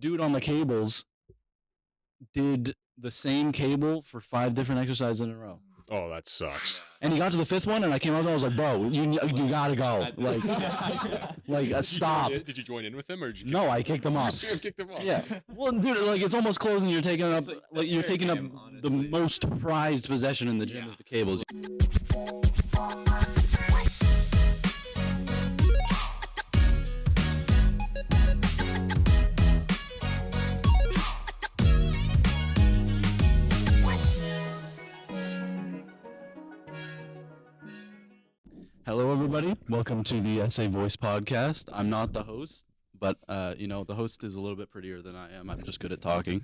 dude on the cables did the same cable for 5 different exercises in a row. Oh, that sucks. And he got to the 5th one, and I came out and I was like, bro, you gotta go. Stop. Did you join in with him, or did you? No, I kicked him off. You kicked him off. Yeah. Well, dude, like it's almost closing. You're taking up, you're taking up the most prized possession in the gym is the cables. Hello, everybody. Welcome to the SA Voice podcast. I'm not the host, but the host is a little bit prettier than I am. I'm just good at talking.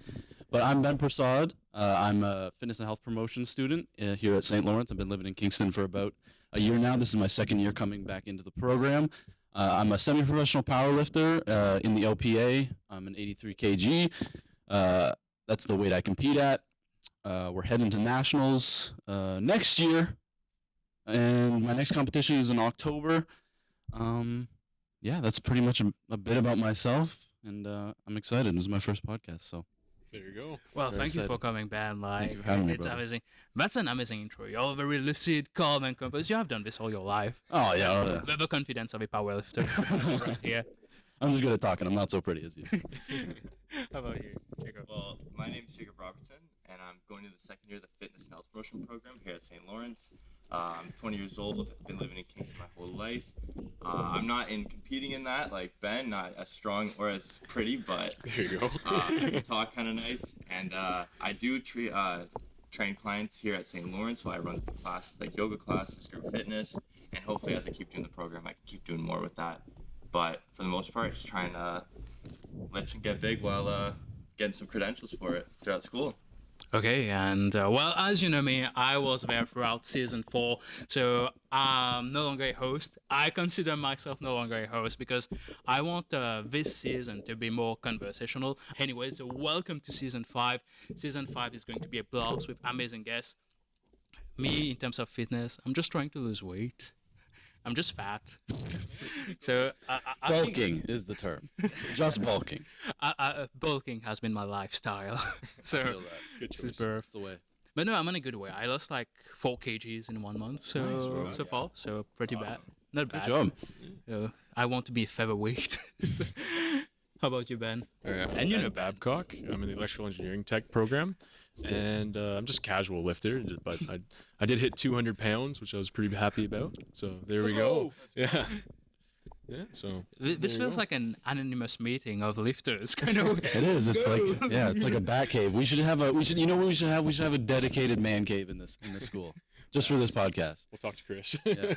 But I'm Ben Prasad. I'm a fitness and health promotion student here at St. Lawrence. I've been living in Kingston for about a year now. This is my second year coming back into the program. I'm a semi-professional powerlifter in the LPA. I'm an 83 kg. That's the weight I compete at. We're heading to nationals next year. And my next competition is in October. That's pretty much a bit about myself, and I'm excited. This is my first podcast, so. There you go. Well, thank you for coming, Ben. Thank you for having me, it's brother. amazing. That's an amazing intro. You're very lucid, calm, and composed. You have done this all your life. Oh, yeah. The confidence of a powerlifter right here. I'm just good at talking. I'm not so pretty as you. How about you, Jacob? Well, my name is Jacob Robertson, and I'm going to the second year of the Fitness and Health Promotion Program here at St. Lawrence. I'm 20 years old. I've been living in Kingston my whole life. I'm not competing in that like Ben, not as strong or as pretty, but There you go. I can talk kind of nice. And I do train clients here at St. Lawrence, so I run some classes like yoga classes, group fitness, and hopefully as I keep doing the program, I can keep doing more with that. But for the most part, just trying to let you get big while getting some credentials for it throughout school. Okay, and well, as you know me, I was there throughout season 4, so I'm no longer a host. I consider myself no longer a host because I want this season to be more conversational. Anyway, so welcome to season 5. Season 5 is going to be a blast with amazing guests. Me, in terms of fitness, I'm just trying to lose weight. I'm just fat. So I Bulking is the term. Just bulking. bulking has been my lifestyle. So Feel that. Good this is choice. birth. That's the way. But no, I'm in a good way. I lost like 4 kgs in 1 month, so Nice, bro. so far, so pretty bad. Not Good bad. job. I want to be a featherweight. How about you, Ben? And you know Babcock. I'm in the electrical engineering tech program, and I'm just a casual lifter. But I did hit 200 pounds, which I was pretty happy about. So there we go. Yeah. Yeah. So This there you feels go. like an anonymous meeting of lifters, kind of. It is. It's it's like a bat cave. We should have you know what we should have? We should have a dedicated man cave in this school. Just for this podcast. We'll talk to Chris. Yeah.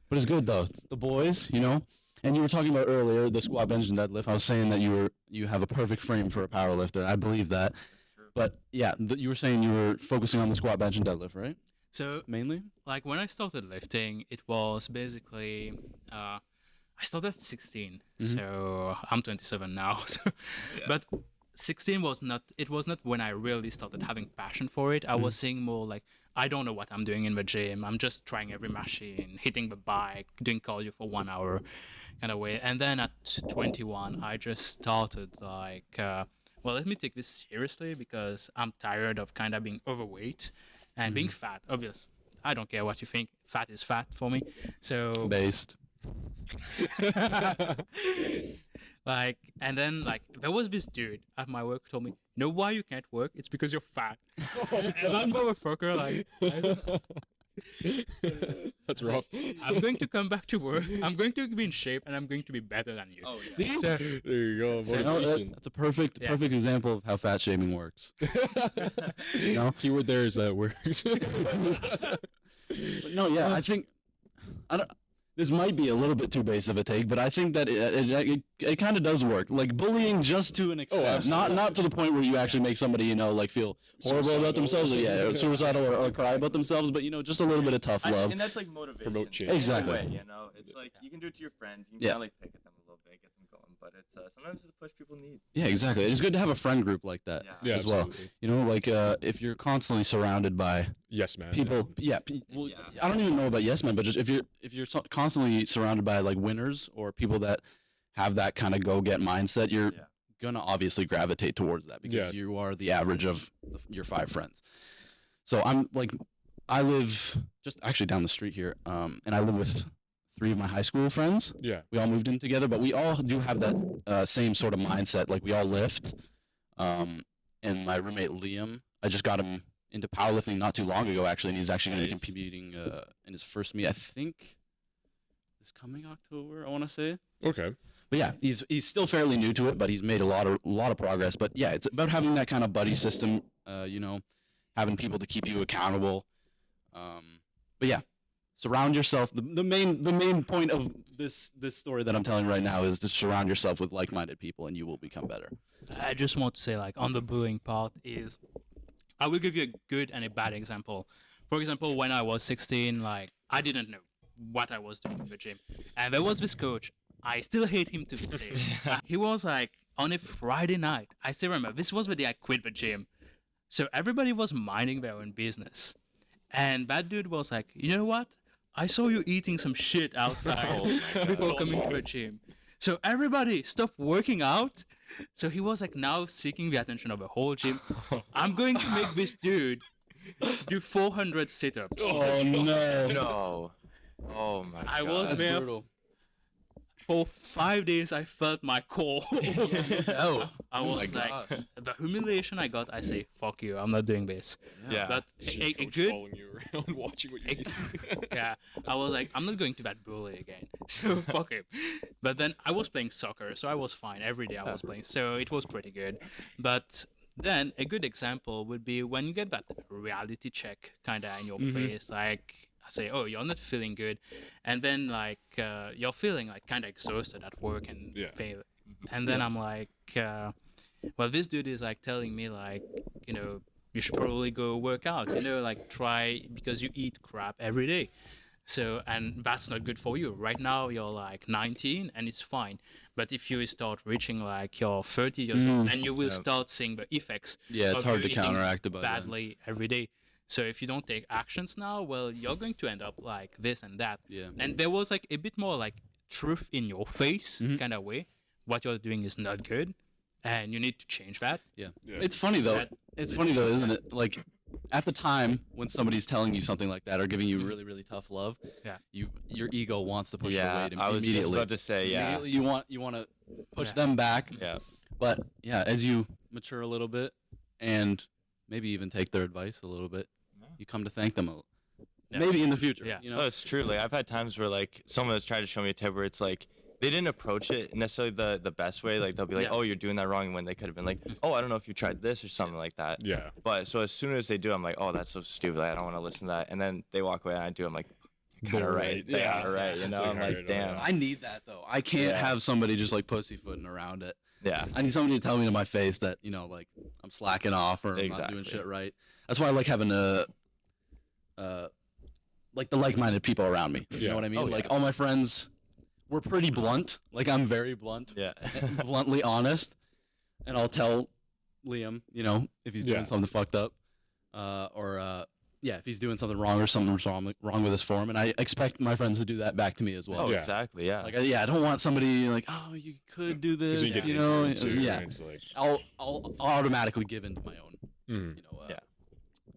But it's good though. It's the boys, you know. And you were talking about earlier the squat, bench, and deadlift. I was saying that you have a perfect frame for a power lifter. I believe that. But yeah, you were saying you were focusing on the squat, bench, and deadlift, right? So, Mainly. like when I started lifting, it was basically I started at 16, so I'm 27 now. So, but 16 was not when I really started having passion for it. I was seeing more like I don't know what I'm doing in the gym. I'm just trying every machine, hitting the bike, doing cardio for 1 hour, kind of way. And then at 21, I just started like, well, let me take this seriously because I'm tired of kind of being overweight and being fat. Obvious. I don't care what you think. Fat is fat for me. So Based. and then there was this dude at my work who told me, you know why you can't work? It's because you're fat. And that motherfucker, That's rough. I'm going to come back to work. I'm going to be in shape, and I'm going to be better than you. Oh, yeah. See? So, There you go. So- You know, Motivation. that's a perfect example of how fat shaming works. You know? Keyword there is that word. But no, yeah, I think this might be a little bit too base of a take, but I think that it kind of does work. Like bullying just to an extent, absolutely. not to the point where you actually make somebody feel horrible about themselves, or suicidal or cry about themselves, but just a little bit of tough love. And that's like motivation. Promote change. in a Exactly. way, it's like you can do it to your friends. You can kind of like pick at them a little bit, get them going. But it's sometimes it's the push people need. Yeah, exactly. It's good to have a friend group like that Yeah, as well. absolutely. If you're constantly surrounded by Yes, man. people, I don't even know about yes men, but just if you're constantly surrounded by like winners or people that have that kind of go get mindset, you're gonna obviously gravitate towards that because you are the average of your 5 friends. So I'm like, I live just actually down the street here, and I live with 3 of my high school friends. Yeah. We all moved in together, but we all do have that same sort of mindset. Like we all lift. And my roommate Liam, I just got him into powerlifting not too long ago, actually, and he's actually going to be competing in his first meet, I think, this coming October, I want to say. Okay. But yeah, he's still fairly new to it, but he's made a lot of progress. But yeah, it's about having that kind of buddy system, you know, having people to keep you accountable. But yeah, surround yourself. The main point of this story that I'm telling right now is to surround yourself with like-minded people, and you will become better. I just want to say, like, on the bullying part is, I will give you a good and a bad example. For example, when I was 16, like, I didn't know what I was doing in the gym. And there was this coach. I still hate him to this day. He was like, on a Friday night, I still remember, this was the day I quit the gym. So everybody was minding their own business. And that dude was like, you know what? I saw you eating some shit outside before coming to the gym. So everybody stopped working out. So he was like now seeking the attention of the whole gym. I'm going to make this dude do 400 sit-ups. Oh no! No. Oh my god. I was That's there brutal. for 5 days. I felt my core. Oh, I oh my was like, gosh. the humiliation I got. I say, fuck you. I'm not doing this. Yeah. But Just a coach good, following you around, watching what you eat. yeah, I was like, I'm not going to that bully again. So fuck him. But then I was playing soccer, so I was fine. Every day I was playing, so it was pretty good. But then a good example would be when you get that reality check kind of in your face, like I say, oh, you're not feeling good, and then like you're feeling like kind of exhausted at work and fail. And then I'm like, well, this dude is like telling me like, you know, you should probably go work out, you know, like try, because you eat crap every day. So, and that's not good for you. Right now, you're like 19 and it's fine. But if you start reaching like you're 30 years old, then you will start seeing the effects. Yeah, it's of hard you to eating counteract it by then. badly every day. So if you don't take actions now, well, you're going to end up like this and that. Yeah. And there was like a bit more like truth in your face kind of way. What you're doing is not good, and you need to change that. Yeah. It's funny though. That- It's funny though, isn't it? Like at the time when somebody's telling you something like that or giving you really, really tough love, your ego wants to push Yeah, your weight I was just immediately. about to say, yeah. Immediately you want to push Yeah. them back. Yeah. But yeah, as you mature a little bit and maybe even take their advice a little bit, you come to thank them maybe in the future. Yeah. You No, know? it's true. Like I've had times where like someone has tried to show me a tip where it's like they didn't approach it necessarily the best way. Like they'll be like, Yeah. "Oh, you're doing that wrong," when they could have been like, "Oh, I don't know if you tried this or something like that." Yeah. But so as soon as they do, I'm like, "Oh, that's so stupid. Like, I don't want to listen to that." And then they walk away and I do. I'm like, "Kind of They're right. right. They Yeah. are right." You It's know, like, I'm alright, like, "Damn." I need that though. I can't Yeah. have somebody just like pussyfooting around it. Yeah. I need somebody to tell me to my face that, you know, like I'm slacking off or I'm not doing Exactly. shit right. That's why I like having like the like-minded people around me. You Yeah. know what I mean? Oh, Like yeah. all my friends, we're pretty blunt. Like I'm very blunt, Yeah. and bluntly honest, and I'll tell Liam, you know, if he's doing Yeah. something fucked up, if he's doing something wrong or something's wrong with his form, and I expect my friends to do that back to me as well. Oh, Yeah. exactly. Yeah. Like I don't want somebody like, oh, you could do 'Cause this, get you know? ignorant, too, Yeah, and it's like, I'll automatically give into my own, mhm. you know. Yeah.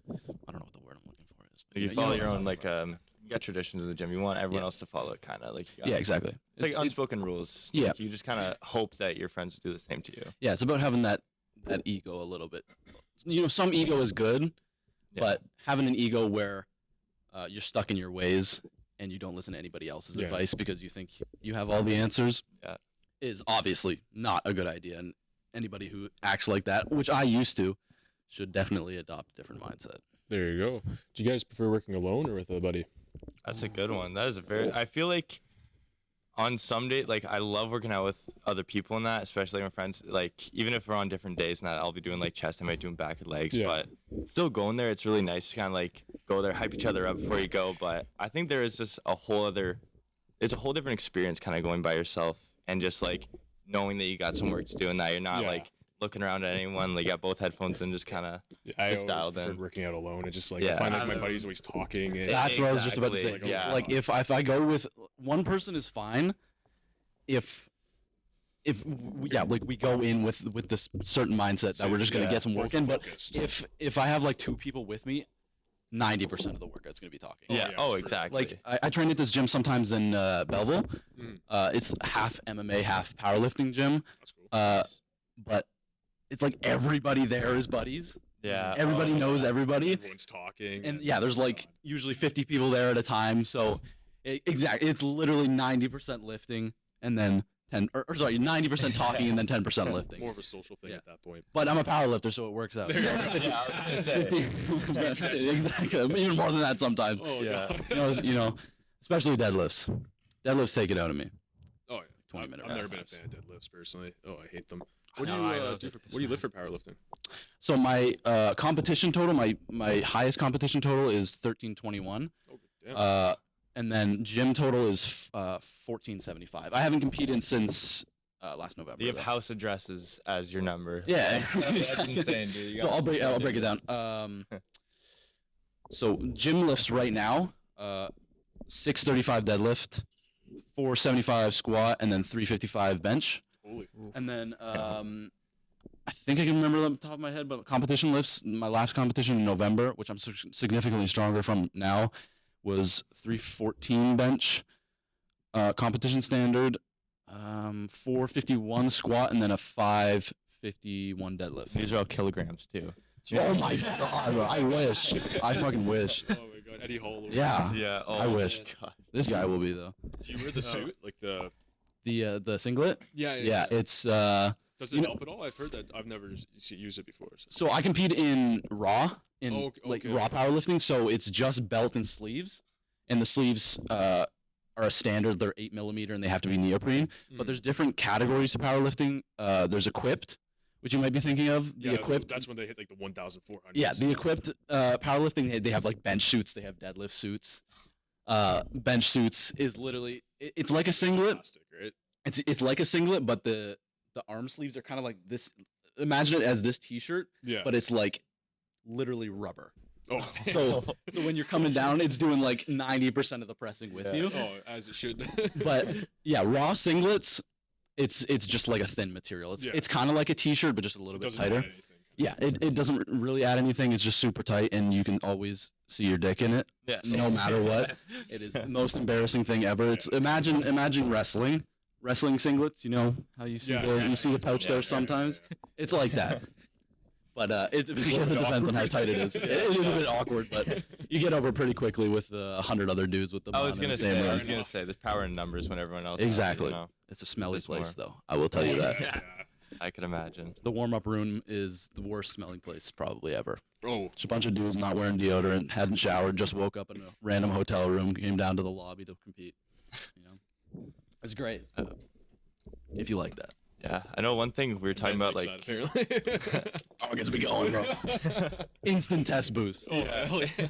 I don't know what the word I'm looking for is. But you know follow what your I'm own talking like about. you got traditions in the gym. You want everyone Yeah. else to follow it, kind of like. Yeah, exactly. It's like unspoken rules. Yeah. Like, you just kind of hope that your friends do the same to you. Yeah, it's about having that ego a little bit. You know, some ego is good, Yeah. but having an ego where you're stuck in your ways and you don't listen to anybody else's Yeah. advice because you think you have all the answers Yeah. is obviously not a good idea. And anybody who acts like that, which I used to, should definitely adopt a different mindset. There you go. Do you guys prefer working alone or with a buddy? That's a good one. That is a very. I feel like on some day, like I love working out with other people and that, especially my friends. Like even if we're on different days and that, I'll be doing like chest, I might doing back and legs, Yeah. but still going there, it's really nice to kind of like go there, hype each other up before you go. But I think there is just it's a whole different experience kind of going by yourself and just like knowing that you got some work to do and that you're not Yeah. like looking around at anyone. Like you got both headphones and just kind of. I Just always dialed preferred in. working out alone. It's just like I Yeah. find like my Alone. buddy's always talking. And, That's what I was just about to say. Exactly, yeah. Like if I go with one person is fine. If we go in with this certain mindset that we're just gonna get some work in. But focused. if I have like 2 people with me, 90% of the workout's gonna be talking. Yeah. yeah, Oh, it's true. exactly. Like I train at this gym sometimes in Belleville. Mhm. It's half MMA, half powerlifting gym. That's cool. But it's like everybody there is buddies. Yeah. Everybody Oh, knows everybody. Everyone's talking. And yeah, there's like usually 50 people there at a time. So exactly, it's literally 90% lifting and then 90% talking and then 10% lifting. more of a social thing Yeah. at that point. But I'm a power lifter, so it works out. Yeah, I was gonna say. 50, exactly, even more than that sometimes. Oh Yeah. God. You know, especially deadlifts. Deadlifts take it out of me. Oh yeah. 20-minute I've never been a rest. fan of deadlifts personally. Oh, I hate them. What do know, you I love do? deadlifts, What do you lift for man. powerlifting? So my competition total, my highest competition total is 1321. Oh damn. And then gym total is 1475. I haven't competed since last November. You have though. house addresses as your number. Yeah. That's insane, dude. You So got- I'll break it down. So gym lifts right now, 635 deadlift, 475 squat, and then 355 bench. Holy. And then I think I can remember them off the top of my head, but competition lifts, my last competition in November, which I'm significantly stronger from now, was 314 bench, competition standard, 451 squat, and then a 551 deadlift. These are all kilograms too. Oh my god, I wish. I fucking wish. Oh my God, Eddie Hall. over Yeah. there. Yeah. Oh, I wish. God. This guy will be though. Do you wear the suit? Like the? The singlet? Yeah. Yeah, it's Does you it know- help at all? I've heard that. I've never used it before. So. so I compete in raw Oh, like okay. raw powerlifting, so it's just belt and sleeves. And the sleeves are a standard, they're 8mm and they have to be neoprene. But Mm. there's different categories to powerlifting. There's equipped, which you might be thinking of. The Yeah, equipped That's when they hit like the 1,400. Yeah, the equipped powerlifting, they have like bench suits, they have deadlift suits. Bench suits is literally it's like a singlet. Plastic, right? It's like a singlet, but the arm sleeves are kind of like this. Imagine it as this T-shirt, Yeah. but it's like literally rubber. oh, So when you're coming down, it's doing like 90% of the pressing with Yeah. you. oh, as it should. But yeah, raw singlets, it's just like a thin material. It's Yeah. it's kind of like a T-shirt, but just a little It bit doesn't tighter. add anything. Yeah, it doesn't really add anything. It's just super tight, and you can always see your dick in it, Yes. no matter what. It is the most embarrassing thing ever. It's imagine wrestling singlets. You know how you see the pouch Yeah, there yeah, sometimes. yeah. It's like that. But it because it depends on how tight it is. It is a bit awkward, but you get over pretty quickly with 100 other dudes with them. I was on in gonna the same say. I room. was gonna say. There's power in numbers when everyone else. has it, Exactly. you know? It's a smelly There's place, more. though. I will tell you that. Yeah. I can imagine. The warm-up room is the worst smelling place probably ever. Oh, Just a bunch of dudes not wearing deodorant, hadn't showered, just woke up in a random hotel room, came down to the lobby to compete. You know, it's great. If you like that. Yeah, I know one thing we were talking about, like. apparently. Oh, I guess we going, bro. Instant test boost. Oh, hell yeah.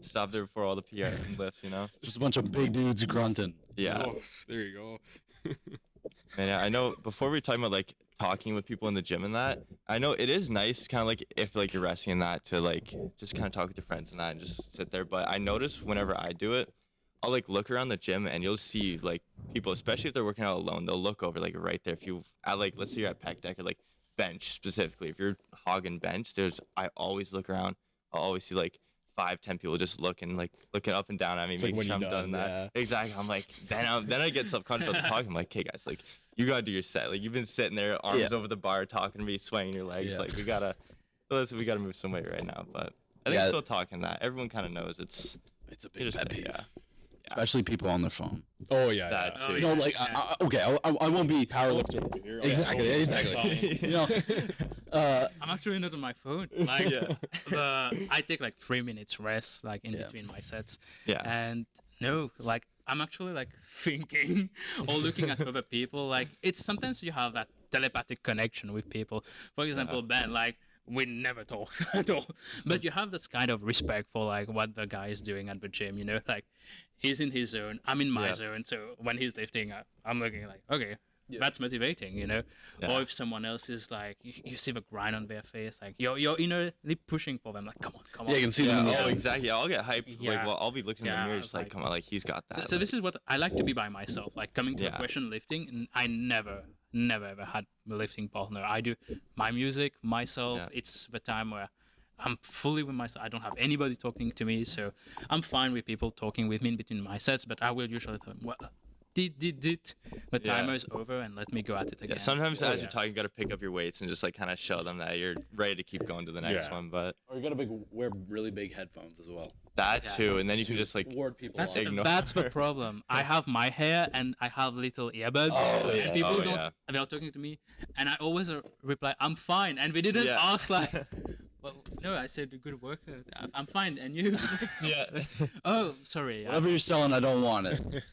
Stop there before all the PR lifts, you know. Just a bunch of big dudes grunting. Yeah. Oh, there you go. And I know before we were talking about like talking with people in the gym and that, I know it is nice kind of like if like you're resting in that to like just kind of talk with your friends and that and just sit there. But I notice whenever I do it, I'll like look around the gym and you'll see like people, especially if they're working out alone, they'll look over like right there. If you at like let's say you're at pec deck or like bench specifically, if you're hogging bench, I always look around. I'll always see like 5-10 people just looking up and down at me, It's like making when sure I'm you're done done, that. Exactly. I'm like, then I get self-conscious about talking. I'm like, okay, guys, like you gotta do your set. Like you've been sitting there, arms over the bar, talking to me, swaying your legs. Yeah. Like we gotta move some weight right now. But I think still talking that everyone kind of knows it's a you big just pet think, peeve. yeah. Especially people on their phone. Oh yeah. That yeah. too. You know, like, I won't be Powerlifter over here. Exactly, Oh, exactly. You know, I'm actually not on my phone. Like, I take like 3 minutes rest, like in between my sets. Yeah. And no, like I'm actually like thinking or looking at other people. Like it's sometimes you have that telepathic connection with people. For example, Ben, like we never talked at all, but you have this kind of respect for like what the guy is doing at the gym. You know, like he's in his zone, I'm in my zone. So when he's lifting, I'm looking like, okay, that's motivating, you know. Yeah. Or if someone else is like, you see the grind on their face, like you're innerly pushing for them, like come on. yeah, you can see them in the Oh, zone. exactly. I'll get hyped. Like, Yeah. well, I'll be looking in the Yeah, mirror, just like, like- come on, like he's got that. So this is what I like to be by myself. Like coming to Yeah. a question lifting, and I never never ever had a lifting partner. I do my music myself. Yeah. It's the time where I'm fully with myself. I don't have anybody talking to me, so I'm fine with people talking with me in between my sets. But I will usually tell them, well, the timer is over and let me go at it again. Yeah, sometimes as you're talking, you got to pick up your weights and just like kind of show them that you're ready to keep going to the next one. But Or you gotta wear really big headphones as well. that too, and then you can just like Ward people That's off. ignore. that's the problem. I have my hair and I have little earbuds, Oh, yeah. and people Oh, don't. yeah. They are talking to me, and I always reply, "I'm fine," and they didn't Yeah. ask like, "Well, no, I said good workout. I'm fine," and you? yeah. Oh, sorry. Whatever you're selling, I don't want it.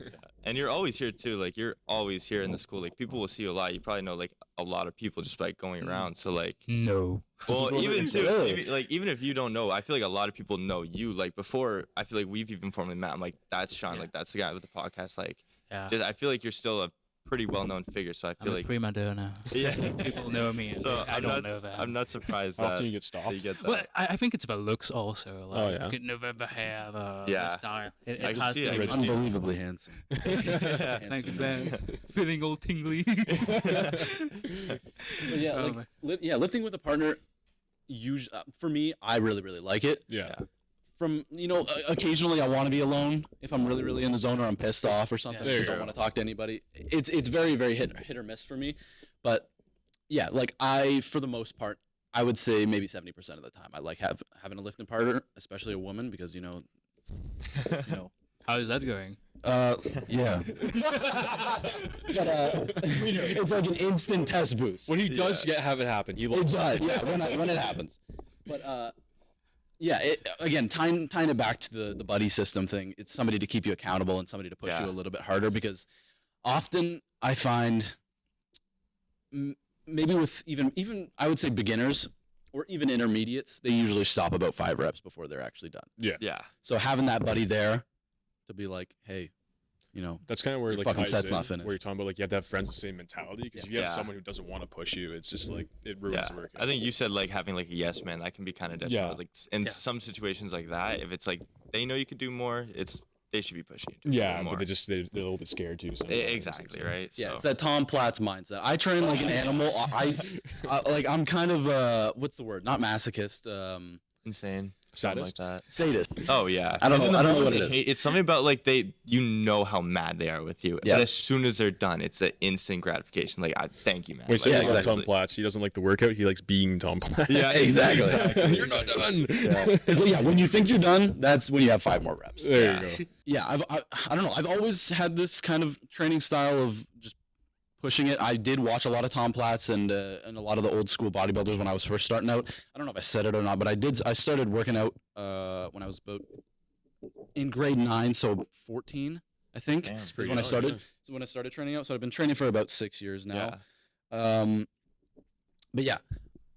And you're always here too. Like you're always here in the school. Like people will see you a lot. You probably know like a lot of people just like going around. So like, No. well, people even know too, you? Really? even if you don't know, I feel like a lot of people know you. Like before, I feel like we've even formally met. I'm like, that's Sean. Yeah. Like that's the guy with the podcast. Like, Yeah. just, I feel like you're still a pretty well-known figure. So I I'm feel a like prima donna. yeah. People know me. And So I don't know that. I'm not surprised How that, often you get stopped? that you get that. Well, I think it's the looks also. Like, Oh, yeah? you know, the hair, the Yeah. style. It I can has see to it, I be. can see it. Unbelievably handsome. Thank you, Ben. Feeling all tingly. But yeah, Oh, like lifting with a partner. Usually, for me, I really like it. Yeah. From occasionally I want to be alone if I'm really in the zone or I'm pissed off or something. there you I don't go. want to talk to anybody. It's very hit or miss for me, but yeah, like for the most part, I would say maybe 70% of the time I like having a lifting partner, especially a woman, because you know. How is that going? Yeah. It's like an instant test boost. When he does have it happen, he It loves does, yeah, when it happens. But yeah, again, tying it back to the buddy system thing, it's somebody to keep you accountable and somebody to push Yeah. you a little bit harder, because often I find maybe with even I would say beginners or even intermediates, they usually stop about 5 reps before they're actually done. yeah. So having that buddy there to be like, hey, That's kind of where Your like fucking ties set's in, not finished. where you're talking about like you have to have friends with the same mentality, because if you have Yeah. someone who doesn't want to push you, it's just like it ruins Yeah, the work. I think you said like having like a yes man, that can be kind of detrimental. Yeah. Like in Yeah. some situations like that, if it's like they know you could do more, they should be pushing you. To do Yeah, more. but they're a little bit scared too. sometimes. Exactly right. yeah, So, it's that Tom Platz mindset. I train like an animal. I'm kind of what's the word? Not masochist. insane. Something Sadist. like that. Sadist. Oh yeah. I don't And know- then the I don't know moment what it they is. hate- it's something about like you know how mad they are with you. Yeah. And as soon as they're done, it's the instant gratification. Like, thank you, man. Wait, so Yeah, like Tom exactly. Platz, he doesn't like the workout. He likes being Tom Platz. Yeah, exactly. You're not done. It's like, yeah, when you think you're done, that's when you have 5 more reps. There you go. Yeah, I don't know. I've always had this kind of training style of just pushing it. I did watch a lot of Tom Platz and a lot of the old school bodybuilders when I was first starting out. I don't know if I said it or not, but I started working out when I was about in grade 9, so 14, I think. Damn, is pretty when I young, started. yeah. So when I started training out. So I've been training for about 6 years now. Yeah. But yeah,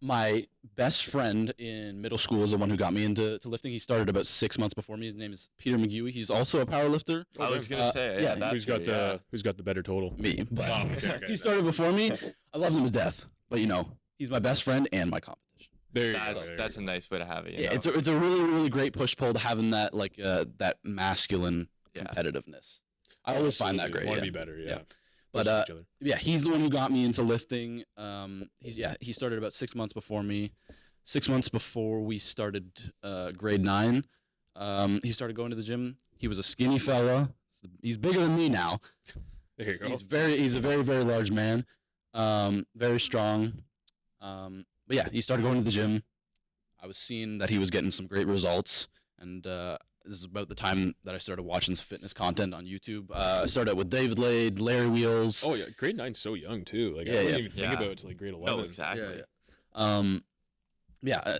my best friend in middle school is the one who got me into lifting. He started about 6 months before me. His name is Peter McGuey. He's also a power lifter. I was gonna say, yeah, that Who's got too, yeah. who's got the better total? Me, but Oh, okay, he started before me. I love him to death, but he's my best friend and my competition. There you go. That's a nice way to have it. You Yeah, know? it's a really great push pull to having that that masculine Yeah. competitiveness. I always find that great. Want to yeah. be better, yeah. Yeah. Push But each other. yeah, he's the one who got me into lifting. He started about 6 months before me. 6 months before we started grade 9, he started going to the gym. He was a skinny fella. He's bigger than me now. There you go. He's a very large man. Very strong. But yeah, he started going to the gym. I was seeing that he was getting some great results, and this is about the time that I started watching some fitness content on YouTube. I started out with David Lade, Larry Wheels. Oh yeah, grade 9's so young too. Like Yeah, I wouldn't yeah. even think Yeah. about it till like grade 11. No, exactly.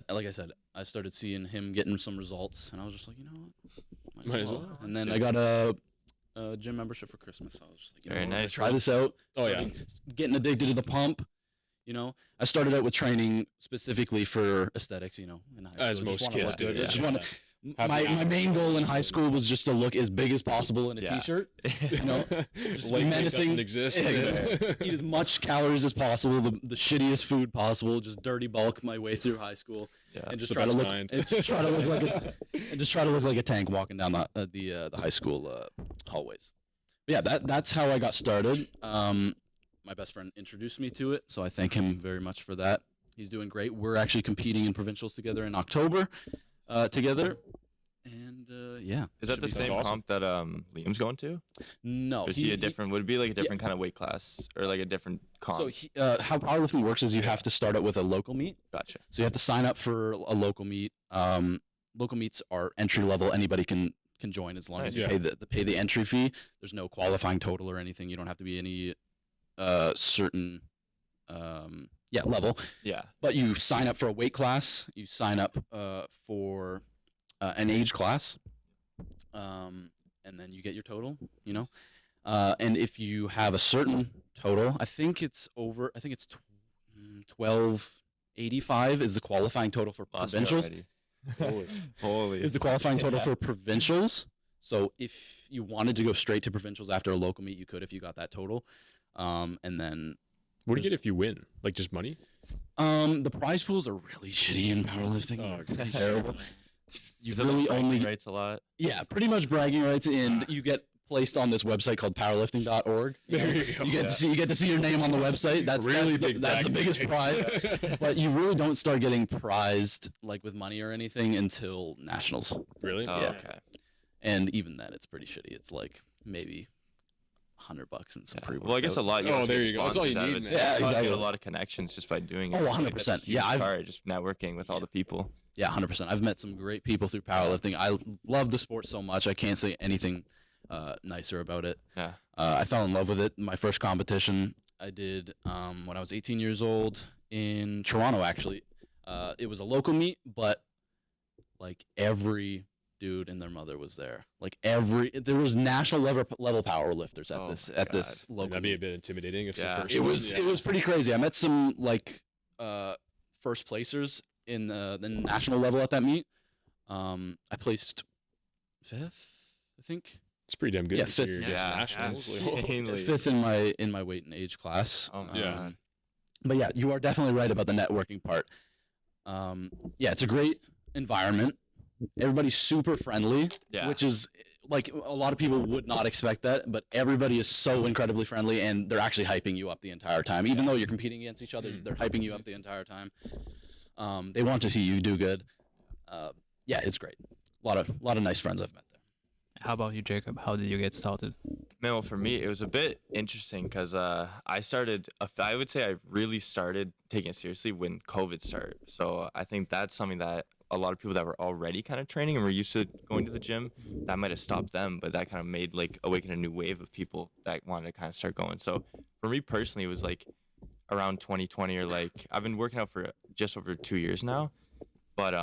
Like I said, I started seeing him getting some results, and I was just like, you know what, Might as well. And then Yeah. I got a gym membership for Christmas. I was just like, Very I'm gonna nice. try this out. Oh yeah. Started getting addicted to the pump. I started out with training specifically for aesthetics. In high school. As I just most wanna kids look do, good. I yeah. just want to. Have My the- main goal in high school was just to look as big as possible in a Yeah. t-shirt. Just Like menacing. doesn't exist. Yeah, exactly. Eat as much calories as possible, the shittiest food possible, just dirty bulk my way through high school, Yeah. and It's just the try to best look kind. and just try to look like a tank walking down the high school hallways. But yeah, that's how I got started. my best friend introduced me to it, so I thank him very much for that. He's doing great. We're actually competing in provincials together in October, together, and yeah. Is that the That's same awesome. comp that Liam's going to? No, Or is he a different? Would it be like a different kind of weight class or like a different comp? So how powerlifting works is you have to start out with a local meet. Gotcha. So you have to sign up for a local meet. Local meets are entry level. Anybody can join as long as you Nice. pay the entry fee. There's no qualifying total or anything. You don't have to be any certain level. Yeah. But you sign up for a weight class. You sign up for an age class, and then you get your total. You know, and if you have a certain total, I think it's 1285 is the qualifying total for Lost me provincials. already. Holy. Is the qualifying total for provincials. So if you wanted to go straight to provincials after a local meet, you could if you got that total. And then What do you get if you win? Like just money? the prize pools are really shitty in powerlifting. Oh, They're pretty terrible. You So really the bragging only rights a lot. pretty much bragging rights, and you get placed on this website called powerlifting.org. There you go. You get to see your name on the website. That's Really that's, big that's the bragging biggest rights. prize. But you really don't start getting prized like with money or anything until nationals. Really? Oh, Yeah. okay. And even then, it's pretty shitty. It's like maybe $100 and some Yeah. pre-workout. Well, I guess a lot. You Oh, also there get you go. That's all you sponsors out of need, it, man. too. Yeah, You probably exactly. get a lot of connections just by doing it. Oh, I think 100%. that's a Yeah, huge I've- part, just networking with all the people. Yeah, 100%. I've met some great people through powerlifting. I love the sport so much. I can't say anything nicer about it. Yeah. I fell in love with it. My first competition I did when I was 18 years old in Toronto, actually. It was a local meet, but like every dude and their mother was there. Like there was national level power lifters at Oh this my this local That'd be a meet. bit intimidating if Yeah. the first It one. was Yeah. it was pretty crazy. I met some like first placers in the national level at that meet. I placed fifth, I think. It's pretty damn good. Yeah, to see fifth. your Yeah. nationals. Yeah. Like, Insanely. Fifth in my weight and age class. Oh, Yeah. But yeah, you are definitely right about the networking part. Yeah, it's a great environment. Everybody's super friendly, Yeah. which is like a lot of people would not expect that, but everybody is so incredibly friendly, and they're actually hyping you up the entire time. Even though you're competing against each other, they're hyping you up the entire time. They want to see you do good. Yeah, it's great. A lot of nice friends I've met there. How about you, Jacob? How did you get started? Man, well, for me, it was a bit interesting because I started, I would say I really started taking it seriously when COVID started. So I think that's something that a lot of people that were already kind of training and were used to going to the gym, that might have stopped them, but that kind of made like awaken a new wave of people that wanted to kind of start going. So for me personally, it was like around 2020 or like, I've been working out for just over 2 years now, but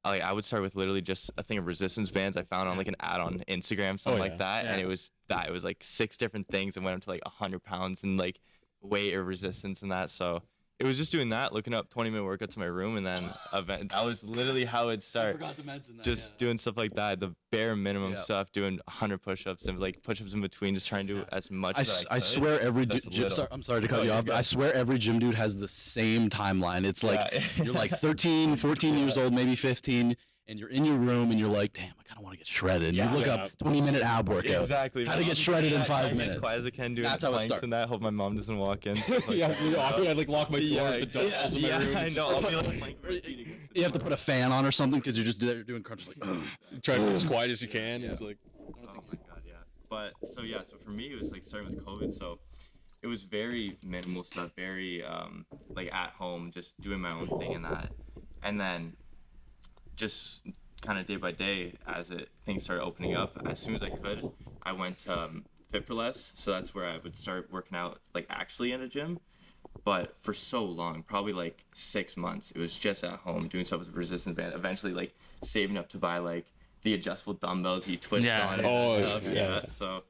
I would start with literally just a thing of resistance bands I found on like an ad on Instagram, something like that. And it was like 6 different things and went up to like 100 pounds and like weight or resistance and that. So it was just doing that, looking up 20-minute workouts in my room, and then that was literally how it'd start. I forgot to mention that. Just doing stuff like that, the bare minimum Yeah. stuff, doing 100 push-ups and like push-ups in between, just trying to do as much as I I could. swear every That's little. sorry, I'm sorry to cut No, you you're off, but good. I swear every gym dude has the same timeline. It's like Yeah. you're like 13, 14 years old, maybe 15, and you're in your room and you're like, damn, I kind of want to get shredded. And Yeah. you look up 20-minute ab workout. Exactly. How to get shredded in 5 Trying to be minutes. As quiet as I can, doing That's how it planks starts. and that. Hope my mom doesn't walk in. stuff like yeah, that. it's awkward. I'd like lock my door Yeah, with the dumbbells in my yeah, room. I just know. I'll like- be like plank repeating this. You have to put a fan on or something because you're just there doing crunches like, Try to be as quiet as you can. Yeah. It's like, Oh my god, yeah. But so for me it was like starting with COVID, so it was very minimal stuff, very like at home, just doing my own thing and that. And then just kind of day by day as things started opening up, as soon as I could, I went Fit for Less. So that's where I would start working out like actually in a gym. But for so long, probably like 6 months, it was just at home doing stuff with a resistance band. Eventually, like saving up to buy like the adjustable dumbbells you twist Yeah. on. And Oh, stuff. yeah. Yeah. So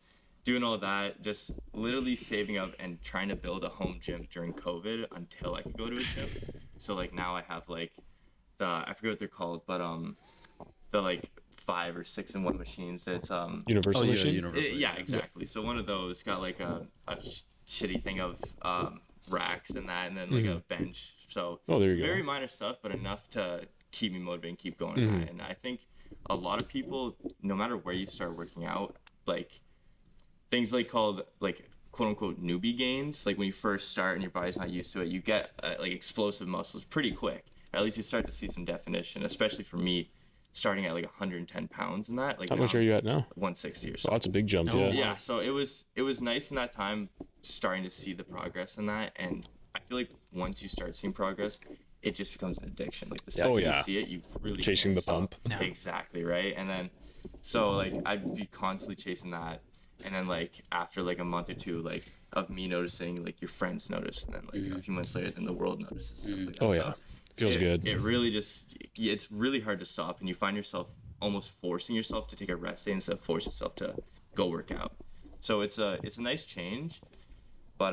doing all that, just literally saving up and trying to build a home gym during COVID until I could go to a gym. So like now I have like I forget what they're called, but the like 5 or 6 in 1 machines. That's universal machine. universal. yeah, exactly. So one of those got like a shitty thing of racks and that, and then like a bench. So Oh, there you go. very minor stuff, but enough to keep me motivated and keep going. Mm-hmm. And I think a lot of people, no matter where you start working out, like things like called like quote unquote newbie gains. Like when you first start and your body's not used to it, you get like explosive muscles pretty quick. Or at least you start to see some definition, especially for me, starting at like 110 pounds and that. Like How much are you at now? 160 or Oh, so. that's a big jump. Oh, Yeah. Yeah, so it was nice in that time starting to see the progress in that, and I feel like once you start seeing progress, it just becomes an addiction. Like the second you see it, you really Chasing can't the stop. pump. Yeah. Exactly, right? And then so like I'd be constantly chasing that, and then like after like a month or two like of me noticing, like your friends notice, and then like a few months later then the world notices, stuff like that. Oh, yeah. So Feels good. it really just it's really hard to stop, and you find yourself almost forcing yourself to take a rest day instead of force yourself to go work out. So it's a nice change, but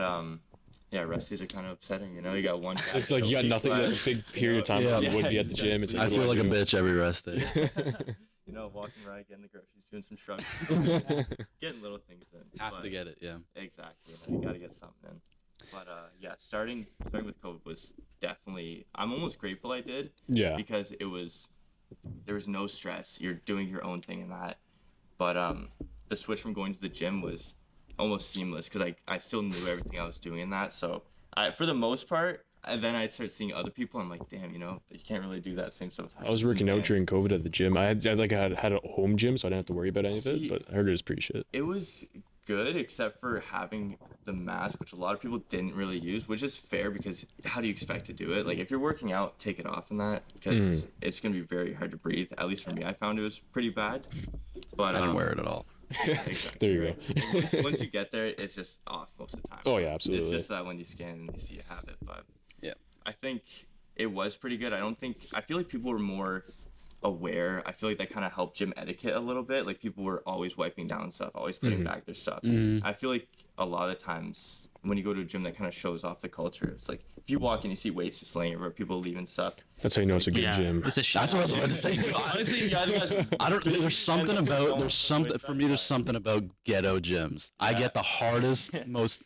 yeah, rest days are kind of upsetting. You know, you got one. It's like you got nothing, a big period of time Yeah. where you would be at the gym. It's like, I what do feel like a do? bitch every rest day. You know, walking around, getting the groceries, doing some shrugs, getting little things in. Have but- to get it, yeah. Exactly. You know, you got to get something in. But yeah, starting with COVID was definitely. I'm almost grateful I did Yeah. because there was no stress. You're doing your own thing in that. But the switch from going to the gym was almost seamless because I still knew everything I was doing in that. So for the most part, and then I started seeing other people. I'm like, damn, you know, you can't really do that same stuff. I was working out during COVID at the gym. I had a home gym, so I didn't have to worry about any of it. But I heard it was pretty shit. It was good except for having the mask, which a lot of people didn't really use, which is fair because how do you expect to do it? Like if you're working out, take it off in that because it's gonna be very hard to breathe. At least for me, I found it was pretty bad. But I didn't wear it at all. Exactly, There you right? Once you get there, it's just off most of the time. Oh, yeah, absolutely. It's just that when you scan and you see you have it, but Yeah. I think it was pretty good. I feel like people were more aware. I feel like that kind of helped gym etiquette a little bit. Like people were always wiping down stuff, always putting back their stuff. I feel like a lot of times when you go to a gym, that kind of shows off the culture. It's like if you walk in, you see weights just laying everywhere, people leaving stuff. That's how you know it's a good gym. It's a shit. That's what I was about to say. Honestly, I don't. There's something about ghetto gyms. I get the hardest, most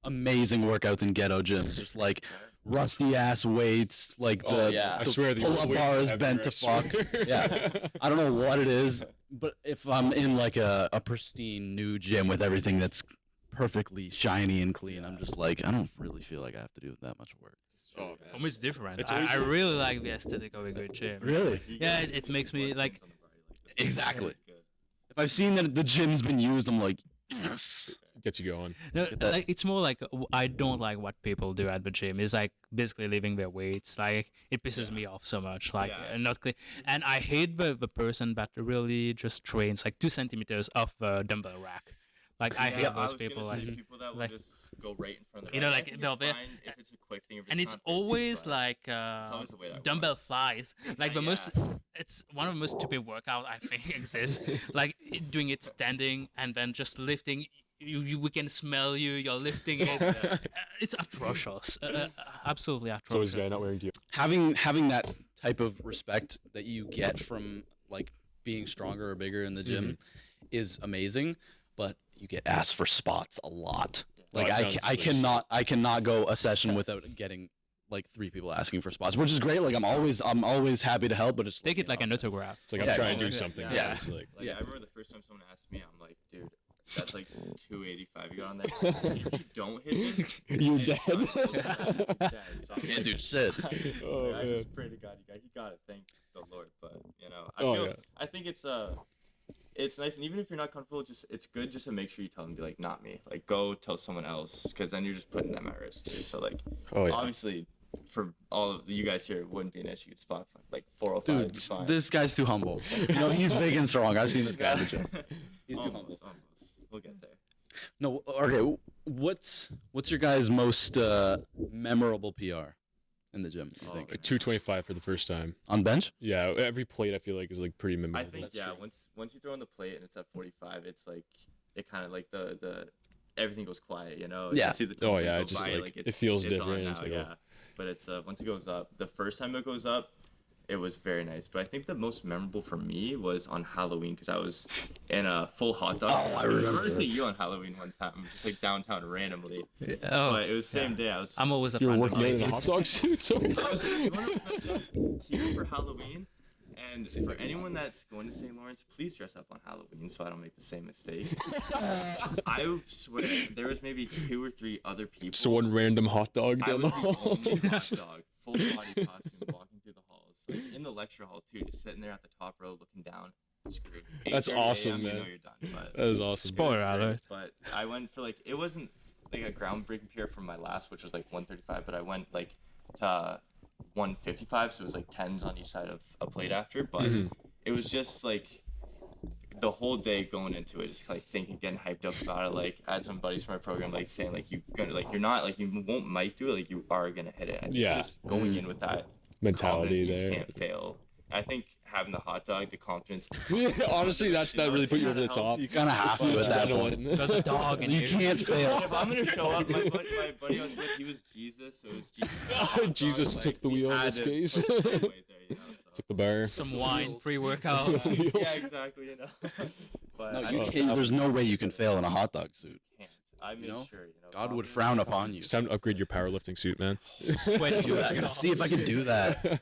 amazing workouts in ghetto gyms. Just like rusty ass weights, like I swear the pull-up weights bar are is heavier, bent I to swear. fuck. Yeah, I don't know what it is, but if I'm in like a pristine new gym with everything that's perfectly shiny and clean, I'm just like, I don't really feel like I have to do that much work. Oh, For me, it's different. It's I always- really like the aesthetic of a good gym. Really? Yeah, it makes me like. Exactly. If I've seen that the gym's been used, I'm like, yes. Gets you going. No, at that. like it's more like I don't like what people do at the gym. It's like basically leaving their weights. Like it pisses me off so much. Like not clean. And I hate the person that really just trains like 2 centimeters off the dumbbell rack. Like I hate those people. Like, people that will like- just go right in front of the You know, rack. I like, think they'll it's be- fine if it's a quick thing. If and it's not busy, always but like always the way that dumbbell works. flies. Like the Exactly, most, it's one of the most stupid workout I think exists. Like doing it standing and then just lifting. We can smell you. You're lifting it. It's atrocious. Absolutely It's always atrocious. a guy not wearing gear. Having that type of respect that you get from like being stronger or bigger in the gym is amazing, but you get asked for spots a lot. Like that sounds like I cannot go a session without getting like 3 people asking for spots, which is great. Like I'm always happy to help, but it's Take it like an autograph. It's like Yeah, I'm trying to do yeah, something. yeah. It's like, Like, Yeah. I remember the first time someone asked me, I'm like, dude, that's like 285 you got on there. If you don't hit this, You're it's dead. done. You're dead. So I'm Yeah, like, dude, shit. Oh, I man. just pray to God he got it. Thank the Lord. But you know, I think it's nice, and even if you're not comfortable, it's good just to make sure you tell them, be like, not me. Like, go tell someone else, because then you're just putting them at risk too. So like, Oh, yeah. obviously, for all of you guys here, it wouldn't be an issue. It's spot like 405. Dude, would be fine. this guy's too humble. You know, he's big and strong. I've seen this guy in the gym. He's too humble. Almost. We'll get there. No, okay. What's your guys' most memorable PR in the gym? You think Like 225 for the first time. on bench? Yeah, every plate I feel like is like pretty I memorable. think once you throw on the plate and it's at 45, it's like it kind of like the everything goes quiet, you know. Yeah. You see the Oh, tumbling yeah, go it's just by, like, it it's- feels it's on different, now, it's like, oh. yeah. But it's once it goes up, the first time it goes up, it was very nice. But I think the most memorable for me was on Halloween because I was in a full hot dog. Oh, I remember to see you on Halloween one time, just like downtown randomly. Oh, But it was the same day. I was I'm always a You were fan of working out in a hot places. dog suit, so I was here for Halloween, And for anyone that's going to St. Lawrence, please dress up on Halloween so I don't make the same mistake. I swear there was maybe 2 or 3 other people. So one random hot dog I down was the the hall. only hot dog, full body costume, walking through the halls, like in the lecture hall too, just sitting there at the top row looking down. Screwed. That's 8:30 awesome, a.m., man. You know you're done, but That is awesome. Spoiler alert. But I went for like it wasn't like a groundbreaking PR from my last, which was like 135, but I went like to 155, so it was like 10s on each side of a plate after. But it was just like the whole day going into it, just like thinking, getting hyped up about it. Like I had some buddies from my program like saying like you're not like you might do it, like you are gonna hit it. And just going in with that Mentality confidence that there. you can't fail. I think having the hot dog, the confidence. Honestly, that really put you over the top. You kind of have to at that point. The dog and You can't fail. If I'm gonna show up, my buddy I was with, he was Jesus, so it was Jesus. Jesus Like, took the we wheel in had this to case. put it right there, you know, so. Took the bar. some wine, pre-workout. Yeah, exactly, you know. But No, I you think can't, there's no way you can fail in a hot dog suit. can't. I made know? sure, you know. God would confidence- frown upon you. It's time to upgrade your powerlifting suit, man. Sweat Dude, I gotta see if I can do that.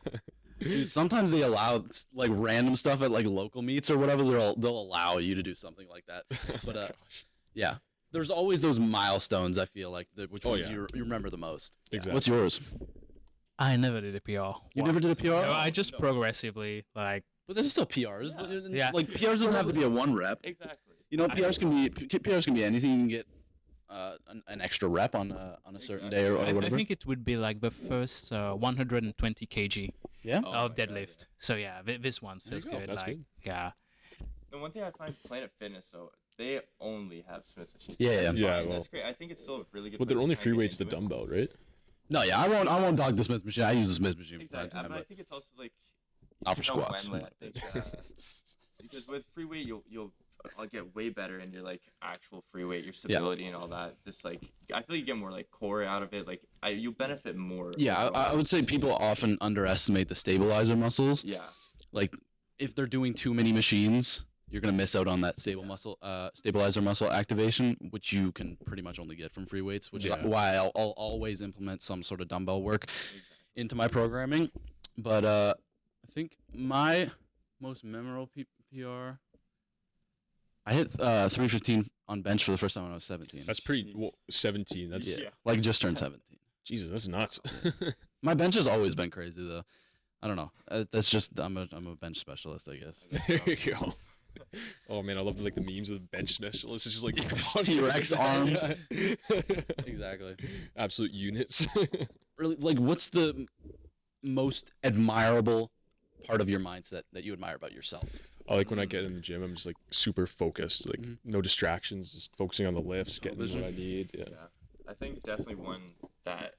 Dude, sometimes they allow like random stuff at like local meets or whatever. They'll allow you to do something like that. But yeah, there's always those milestones. I feel like which ones you remember the most. Exactly. What's yours? I never did a PR. You never did a PR? No, I just progressively like. But this is still PRs. Yeah. Like PRs doesn't have to be a 1 rep. Exactly. You know, PRs can be anything. You can get an extra rep on a certain day or I whatever. think it would be like the first 120 kg Yeah. of deadlift. So yeah, this one feels you go. good. That's Like good. yeah, The one thing I find Planet Fitness though, they only have Smith machines. Yeah, yeah. That's Yeah, fine, well- that's great. I think it's still a really good. But their place to only kinda free get weight's the into it. dumbbell, right? No, yeah, I won't dog the Smith machine. I use the Smith machine from time Exactly. to time, But I but think it's also like not for you know squats. when, like, I think, because with free weight you'll get way better in your like actual free weight, your stability and all that. Just like I feel like you get more like core out of it. Like you benefit more. Yeah, overall. I would say people often underestimate the stabilizer muscles. Yeah. Like if they're doing too many machines, you're gonna miss out on that stabilizer muscle activation, which you can pretty much only get from free weights. Which is why I'll always implement some sort of dumbbell work into my programming. But I think my most memorable PR, I hit 315 on bench for the first time when I was 17. That's pretty. 17. That's Like just turned 17. Jesus. That's nuts. My bench has always been crazy though. I don't know. That's just I'm a bench specialist, I guess. There you go. Oh man, I love like the memes of the bench specialists. It's just like T-Rex arms. Exactly. Absolute units. Really, like, what's the most admirable part of your mindset that you admire about yourself? I like when I get in the gym, I'm just like super focused, like no distractions, just focusing on the lifts, getting what I need. Yeah. I think definitely one that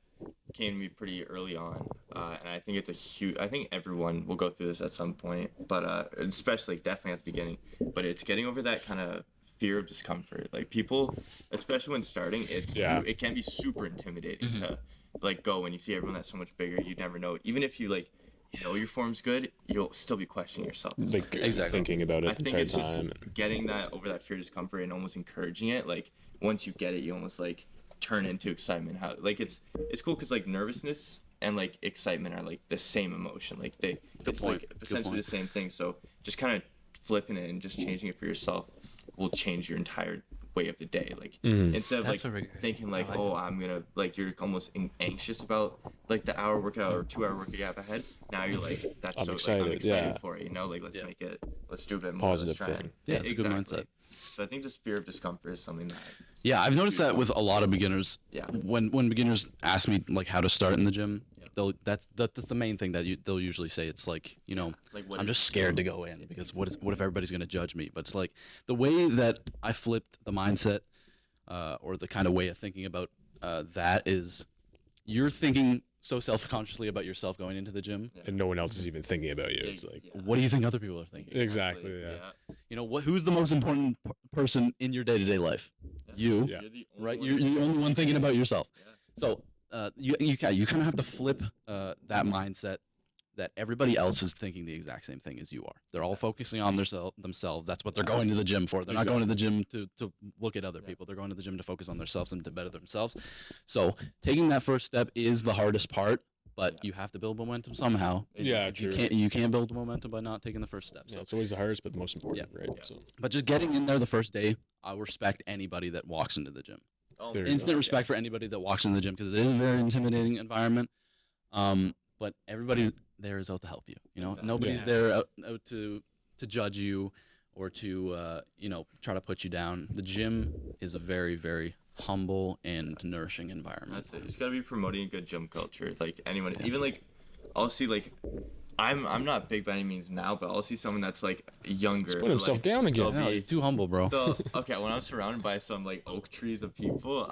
came to me pretty early on, and I think it's a huge. I think everyone will go through this at some point, but especially definitely at the beginning. But it's getting over that kind of fear of discomfort. Like people, especially when starting, it can be super intimidating to like go and you see everyone that's so much bigger. You never know. Even if you like, you know your form's good, you'll still be questioning yourself. Like thinking about it I the think entire it's just time. getting that over that fear of discomfort and almost encouraging it. Like once you get it, you almost like turn into excitement. How like it's cool because like nervousness and like excitement are like the same emotion. Like it's like essentially the same thing. So just kind of flipping it and just changing it for yourself will change your entire way of the day. Like instead of That's like very good. thinking like, I like oh, I'm gonna like you're almost anxious about like the hour workout or 2 hour workout you have ahead. Now you're like that's I'm I'm excited yeah. for it. You know, like let's do a bit more. Positive let's try thing. Yeah, it's a good mindset. So I think just fear of discomfort is something that Yeah, I've noticed that with a lot of beginners. Yeah. When beginners ask me like how to start in the gym, that's the main thing that they'll usually say. It's like, you know, like what I'm is- just scared to go in because what if everybody's gonna judge me? But it's like the way that I flipped the mindset, or the kind of way of thinking about that is, you're thinking so self-consciously about yourself going into the gym. And no one else is even thinking about you. It's like What do you think other people are thinking? exactly, yeah. You know, who's the most important person in your day-to-day life? You, Yeah. You're the only right? one You're the only one thinking about yourself. Yeah. So you kind of have to flip that mindset that everybody else is thinking the exact same thing as you are. They're all focusing on themselves. That's what they're going to the gym for. They're not going to the gym to look at other people. They're going to the gym to focus on themselves and to better themselves. So taking that first step is the hardest part, but you have to build momentum somehow. Yeah, You true. you can't build momentum by not taking the first step. Yeah, So, it's always the hardest, but the most important, right? Yeah. So but just getting in there the first day, I respect anybody that walks into the gym. Oh, There you Instant go. respect for anybody that walks into the gym because it is a very intimidating environment. But everybody there is out to help you. You know, Exactly. nobody's Yeah. there out to judge you or to try to put you down. The gym is a very, very humble and nourishing environment. That's it. You just gotta be promoting a good gym culture. Like anyone, even like, I'll see like, I'm not big by any means now, but I'll see someone that's like younger. put himself like, down again. they'll No, be- he's too humble, bro. okay, when I'm surrounded by some like oak trees of people,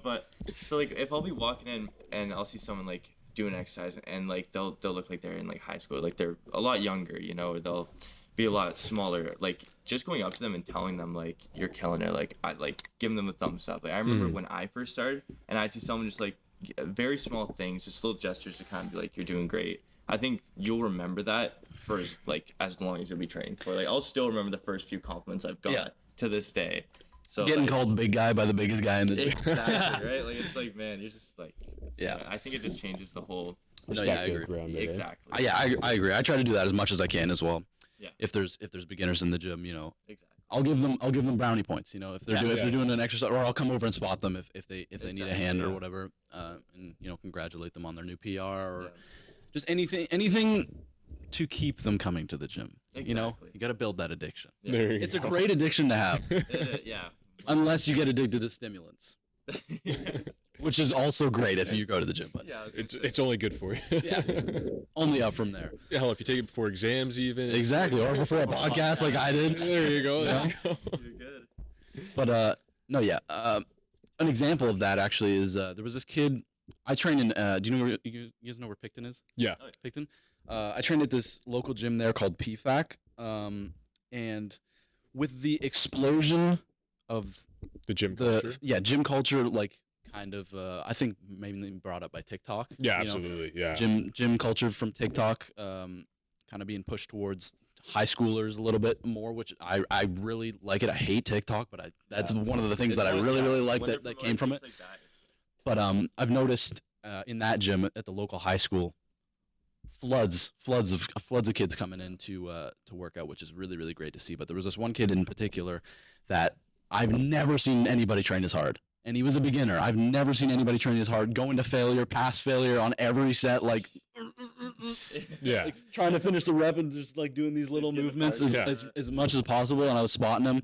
but so like if I'll be walking in and I'll see someone like doing exercise and like they'll look like they're in like high school, like they're a lot younger, or they'll be a lot smaller. Like just going up to them and telling them like you're killing it, like I like giving them a thumbs up. Like I remember when I first started and I'd see someone just like very small things, just little gestures to kind of be like you're doing great. I think you'll remember that for as long as you'll be training for. Like I'll still remember the first few compliments I've got Yeah. to this day. So Getting like, called big guy by the biggest guy in the gym. exactly right. Like it's like man, you're just like Yeah. I think it just changes the whole No, yeah, I Perspective agree. around it, eh? exactly. I agree. I try to do that as much as I can as well. Yeah. If there's beginners in the gym, Exactly. I'll give them brownie points. If they're Yeah. doing if Yeah. they're doing an exercise, or I'll come over and spot them if they need a Exactly, hand or yeah. whatever, and congratulate them on their new PR or Yeah. just anything to keep them coming to the gym. Exactly. You got to build that addiction. Yeah. There you It's a go. great addiction to have, Yeah. unless you get addicted to stimulants, which is also great if you go to the gym, but Yeah. It's only good for you. Yeah. only up from there. Hell, if you take it before exams, even it's- Exactly, or before a podcast like I did. There you go. Yeah. There you go. You're good. But no, yeah. An example of that actually is there was this kid I trained in. Do you know where you guys know where Picton is? Yeah. Picton. I trained at this local gym there called PFAC. And with the explosion of The gym the culture. gym culture, like kind of, I think maybe brought up by TikTok. Yeah, you know, absolutely. Yeah. gym culture from TikTok, kind of being pushed towards high schoolers a little bit more, which I really like it. I hate TikTok, but that's one of the things that I really like that came from it. But I've noticed in that gym at the local high school, floods of kids coming in to work out, which is really great to see. But there was this one kid in particular that I've never seen anybody train as hard. And he was a beginner. I've never seen anybody train as hard, going to failure, past failure on every set, like Yeah. trying to finish the rep and just like doing these little Get the movements target. as much as possible. And I was spotting him.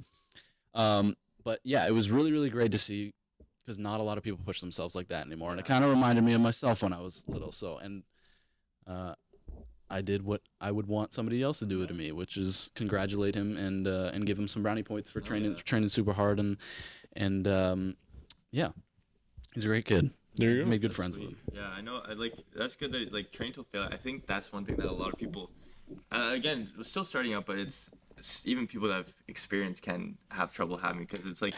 But yeah, it was really great to see because not a lot of people push themselves like that anymore. And it kind of reminded me of myself when I was little. So, and I did what I would want somebody else to do to me, which is congratulate him and give him some brownie points for training super hard and yeah, he's a great kid. There you go. Made good That's friends sweet. with him. Yeah, I know. I like that's good that like train till failure. I think that's one thing that a lot of people, again, we're still starting out, but it's even people that have experience can have trouble having because it's like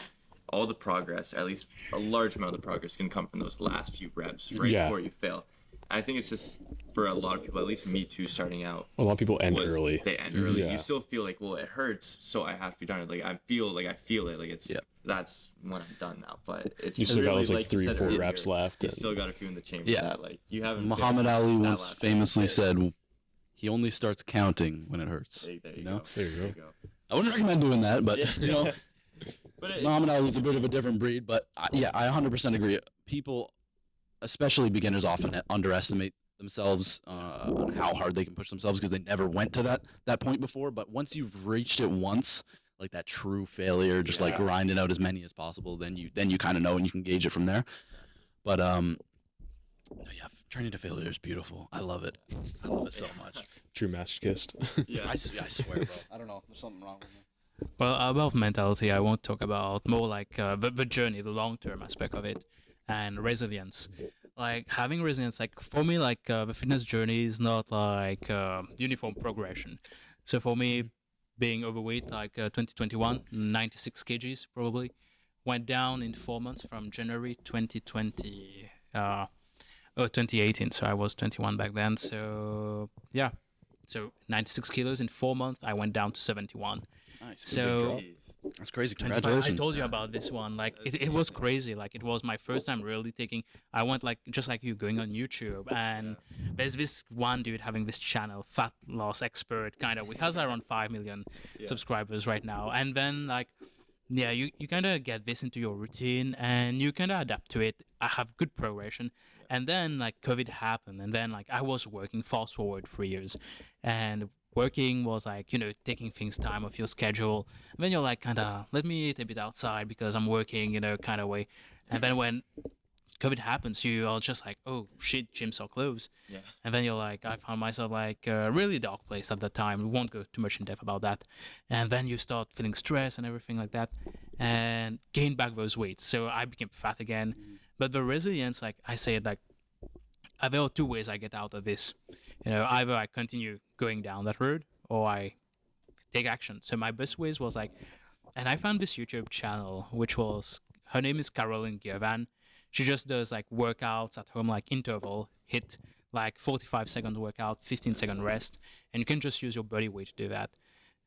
all the progress, at least a large amount of the progress, can come from those last few reps right Yeah. before you fail. I think it's just for a lot of people, at least me too, starting out. A lot of people end was early. They end early. Yeah. You still feel like, well, it hurts, so I have to be done. Like I feel it. Like it's Yeah. that's when I'm done now. But it's You still got really, those like like you 3 or said 4 earlier, reps left. You and- still got a few in the chamber. Yeah. That, like you haven't. Muhammad finished Ali that once last famously bit. said, "He only starts counting when it hurts." There you you know? go. There you go. I wouldn't recommend doing that, but Yeah. But it, Muhammad Ali's a bit of a different breed. But I 100% agree. People, especially beginners, often underestimate themselves on how hard they can push themselves because they never went to that point before. But once you've reached it once, like that true failure, just like Yeah. grinding out as many as possible, then you kind of know and you can gauge it from there. But no, yeah, training to failure is beautiful. I love it. I love it so much. True masochist. yeah. I swear, bro. I don't know. There's something wrong with me. Well, about mentality, I won't talk about more like the journey, the long-term aspect of it, and resilience. Like having resilience, like for me, like the fitness journey is not like uniform progression. So for me, being overweight, like 2021, 96 kgs probably, went down in 4 months from January 2020, 2018. So I was 21 back then. So yeah, so 96 kilos in 4 months, I went down to 71. Nice. So That's crazy. 25. Congratulations. I told you about this one. Like it was crazy. Like it was my first time really taking. I went like just like you going on YouTube, and there's this one dude having this channel, Fat Loss Expert, kind of. He has around 5 million subscribers right now, and then like. Yeah, you kind of get this into your routine and you kind of adapt to it. I have good progression. And then, like, COVID happened. And then, like, I was working fast forward 3 years. And working was, like, taking things time off your schedule. And then you're like, kind of, let me eat a bit outside because I'm working, kind of way. And then when COVID happens, you are just like, oh shit, gyms are closed. Yeah. And then you're like, I found myself like a really dark place at that time. We won't go too much in depth about that. And then you start feeling stress and everything like that, and gain back those weights. So I became fat again. But the resilience, like I said, like there are two ways I get out of this. Either I continue going down that road or I take action. So my best ways was like, and I found this YouTube channel, which was, her name is Caroline Giovan. She just does like workouts at home, like interval, hit like 45-second workout, 15-second rest, and you can just use your body weight to do that.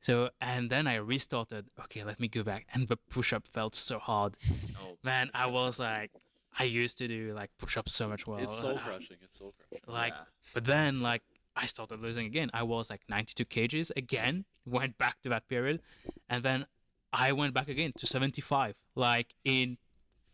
So, and then I restarted, okay, let me go back. And the push-up felt so hard. Oh, Man, I was like, I used to do like push-ups so much well. It's soul crushing. It's soul crushing. Like, Yeah. but then like I started losing again. I was like 92 kgs again, went back to that period. And then I went back again to 75, like in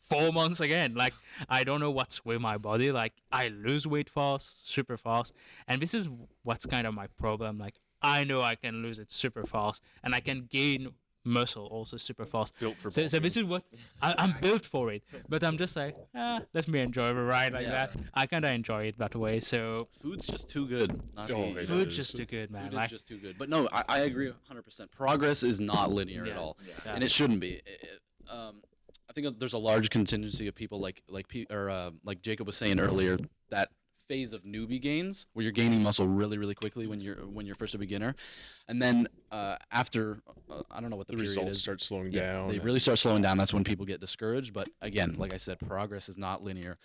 4 months again. Like, I don't know what's with my body. Like, I lose weight fast, super fast. And this is what's kind of my problem. Like, I know I can lose it super fast and I can gain muscle also super fast. Built for So bulking. this is what I'm built for it. But I'm just like, let me enjoy the ride like that. I kind of enjoy it that way. So Food's just too good. Not to Oh, be- it food's is. just too good, man. Food Like, is just too good. But no, I agree 100%. Progress is not linear at Yeah. all, Yeah. and it shouldn't be. I think there's a large contingency of people like Jacob was saying earlier, that phase of newbie gains where you're gaining muscle really really quickly when you're first a beginner, and then after I don't know what the The period results is. start slowing Yeah, down. they really start slowing down. That's when people get discouraged. But again, like I said, progress is not linear.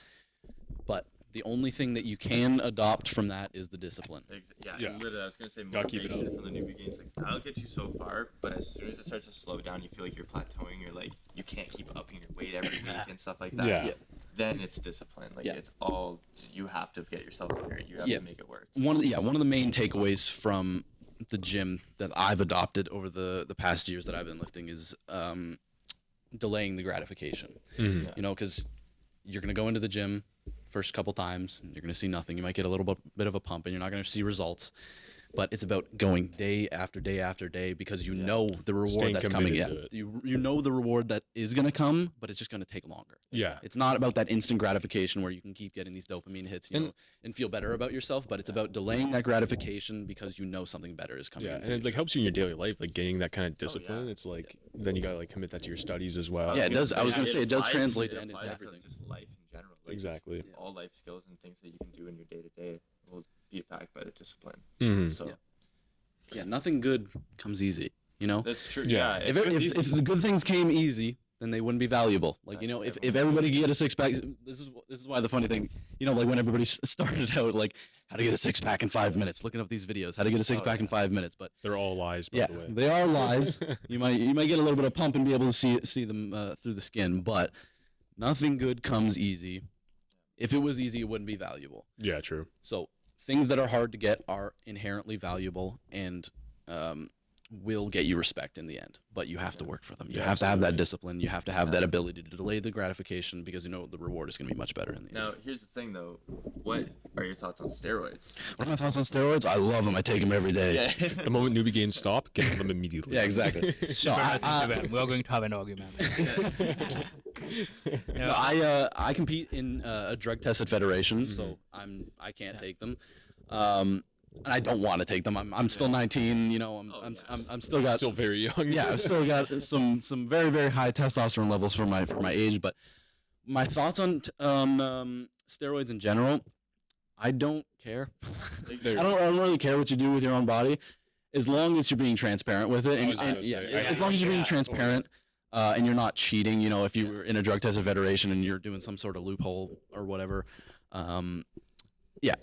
But the only thing that you can adopt from that is the discipline. Yeah, Yeah. literally, I was gonna say Gotta keep it motivation from the newbie games. Like, that'll get you so far, but as soon as it starts to slow down, you feel like you're plateauing. You're like, you can't keep upping your weight every week and stuff like that. Yeah. Then it's discipline. Like, Yeah. it's all you have to get yourself there. You have Yeah. to make it work. One of the main takeaways from the gym that I've adopted over the past years that I've been lifting is delaying the gratification. Mhm. Because you're gonna go into the gym first couple times, and you're gonna see nothing. You might get a little bit of a pump, and you're not gonna see results. But it's about going day after day after day because you know the reward Staying that's coming. committed Yeah, to it. you know the reward that is gonna come, but it's just gonna take longer. Yeah. It's not about that instant gratification where you can keep getting these dopamine hits, And- and feel better about yourself. But it's about delaying that gratification because you know something better is coming. Yeah, in the and it like future. helps you in your daily life, like gaining that kind of discipline. yeah. It's like then you gotta like commit that to your studies as well. Yeah, it does. I was gonna Yeah, say it does applies- translate it to into applies everything. just life in general. Like, Exactly. just all life skills and things that you can do in your day to day will be backed by the discipline. Mhm. So Yeah. Yeah, nothing good comes easy. that's true. Yeah. Yeah. If the good things came easy, then they wouldn't be valuable. Like, if everybody could get a six pack, this is why the funny thing, like when everybody started out, like how to get a six pack in 5 minutes, looking up these videos, how to get a six pack in 5 minutes. But They're all lies, by yeah, the way. they are lies. you might get a little bit of pump and be able to see them through the skin, but nothing good comes easy. If it was easy, it wouldn't be valuable. Yeah, true. So things that are hard to get are inherently valuable and will get you respect in the end. But you have to work for them. You Yeah, have to have that absolutely. discipline. You have to have that ability to delay the gratification because the reward is going to be much better in the end. Now, here's the thing, though. What are your thoughts on steroids? What are my thoughts on steroids? I love them. I take them every day. Yeah. The moment newbie games stop, get them immediately. Yeah, exactly. So we're going to have an argument. No, I compete in a drug tested federation, so I can't take them, and I don't want to take them. I'm still 19. I'm still got Still very young. yeah, I've still got some very very high testosterone levels for my age. But my thoughts on steroids in general, I don't care. I don't really care what you do with your own body, as long as you're being transparent with it. I was gonna Yeah, say, as long as you're being yeah, transparent. And you're not cheating, if you were in a drug tested federation and you're doing some sort of loophole or whatever, yeah,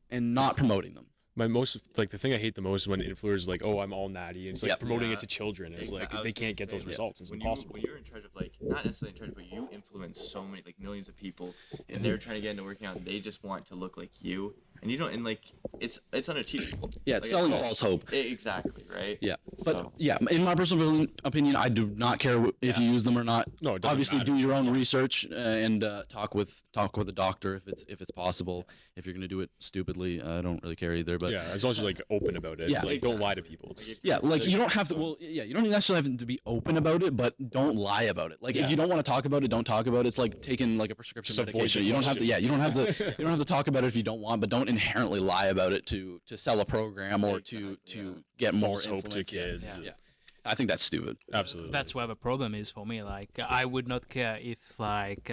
and not promoting them. the thing I hate the most is when influencers like, oh, I'm all natty, and it's like Yep. promoting Yeah. it to children. It's Exact- I like was they gonna can't get say, those yeah, results. It's when impossible. when you're in charge of like not necessarily in charge, but you influence so many like millions of people, and they're trying to get into working out, and they just want to look like you, and you don't, and like it's unachievable. Yeah, it's Like, selling oh, false hope. Exactly, right? Yeah, but So- yeah, in my personal opinion, I do not care if you use them or not. No, it doesn't Obviously, matter. do your own research and talk with a doctor if it's possible. If you're gonna do it stupidly, I don't really care either. But Yeah, as long as you're like open about it. Yeah. It's like don't lie to people. It's, yeah, like you don't have to. Well, yeah, you don't necessarily have to be open about it, but don't lie about it. Like if Yeah. you don't want to talk about it, don't talk about it. It's like taking like a prescription Just avoid medication. the You don't have to. question. Yeah, you don't have to. You don't have to talk about it if you don't want, but don't inherently lie about it to sell a program or to get more false hope to influence. Yeah, kids. yeah. I think that's stupid. Absolutely. That's where the problem is for me. Like, I would not care if, like,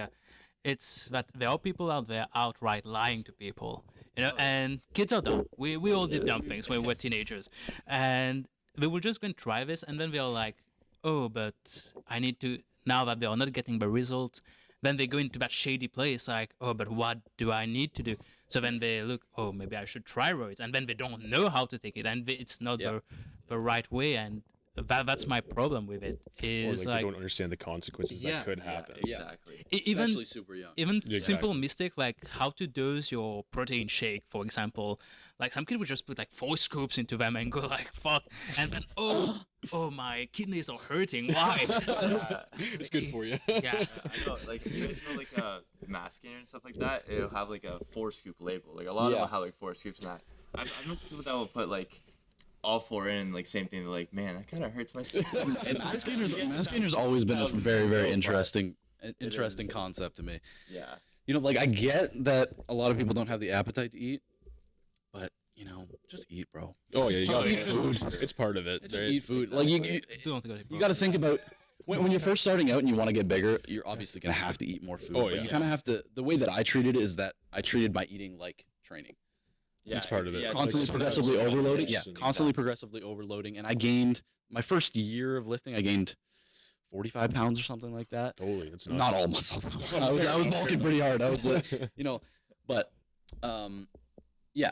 it's that there are people out there outright lying to people, and kids are dumb. We all did dumb things when we were teenagers, and they will just go and try this, and then they're like, oh, but I need to, now that they are not getting the result, then they go into that shady place, like, oh, but what do I need to do? So then they look, oh, maybe I should try roids, and then they don't know how to take it, and it's not the right way, and that's my problem with it. or Is like they don't understand the consequences Yeah. that could happen. Exactly. even Especially super young. even Exactly. simple mistake like how to dose your protein shake, for example. Like some kid would just put like 4 scoops into them and go like fuck, and then oh my kidneys are hurting. Why? It's good for you. Yeah. I know, like traditional like mass gainer and stuff like that, it'll have like a 4-scoop label. Like a lot of Yeah. them have like 4 scoops and that. I've known some people that will put like all 4 in, like same thing. They're like, man, that kind of hurts my stomach. And mass gainer's always been a very, very interesting is. concept to me. Yeah. You know, like I get that a lot of people don't have the appetite to eat, but just eat, bro. Oh yeah, you Oh, gotta yeah. eat food. It's part of it. Just right? eat food. Like you Don't go to got to think about when you're first starting out and you want to get bigger. You're obviously gonna have to eat more food. Oh, but yeah. you kind of have to. The way that I treated it is that I treated my eating like training. Yeah, It's part of it. Yeah, it's Constantly like progressively sometimes overloading. yes, Yeah, and constantly progressively overloading. And I gained my first year of lifting. I gained 45 pounds or something like that. Totally, it's not. Not all muscle. I was bulking pretty hard. I was, but yeah,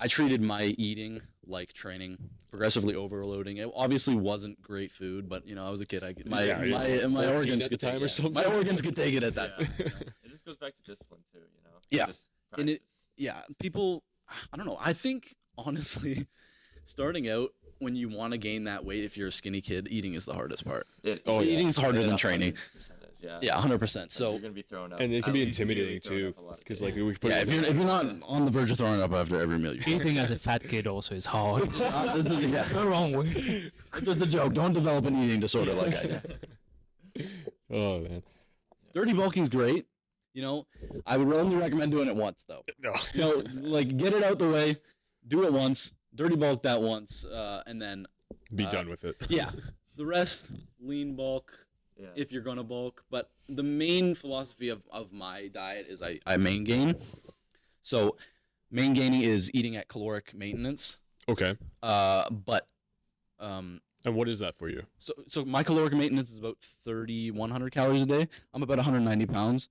I treated my eating like training, progressively overloading. It obviously wasn't great food, but I was a kid. My Yeah, yeah. my 14 organs at could the take time or it. something. My organs could take it at that. Yeah, point. it just goes back to discipline too, Yeah. Just And it- practice. Yeah, people. I don't know. I think honestly, starting out when you want to gain that weight, if you're a skinny kid, eating is the hardest part. Oh, yeah. Eating's harder than It training. 100% is, yeah. Yeah, 100%. You're So gonna be thrown up. And it can At be least you're gonna be intimidating thrown too, up a lot of because days. like we put. yeah, if you're not on the verge of throwing up after every meal, you're Eating as a fat kid also is hard. yeah. The wrong way. It's just a joke. Don't develop an eating disorder like I did. Oh man. Dirty bulking's great. I would only recommend doing it once though. No. Like get it out the way, do it once, dirty bulk that once, and then Be done with it. yeah, the rest lean bulk Yeah. if you're gonna bulk. But the main philosophy of my diet is I main gain. So main gaining is eating at caloric maintenance. Okay. But And what is that for you? so my caloric maintenance is about 3,100 calories a day. I'm about 190 pounds.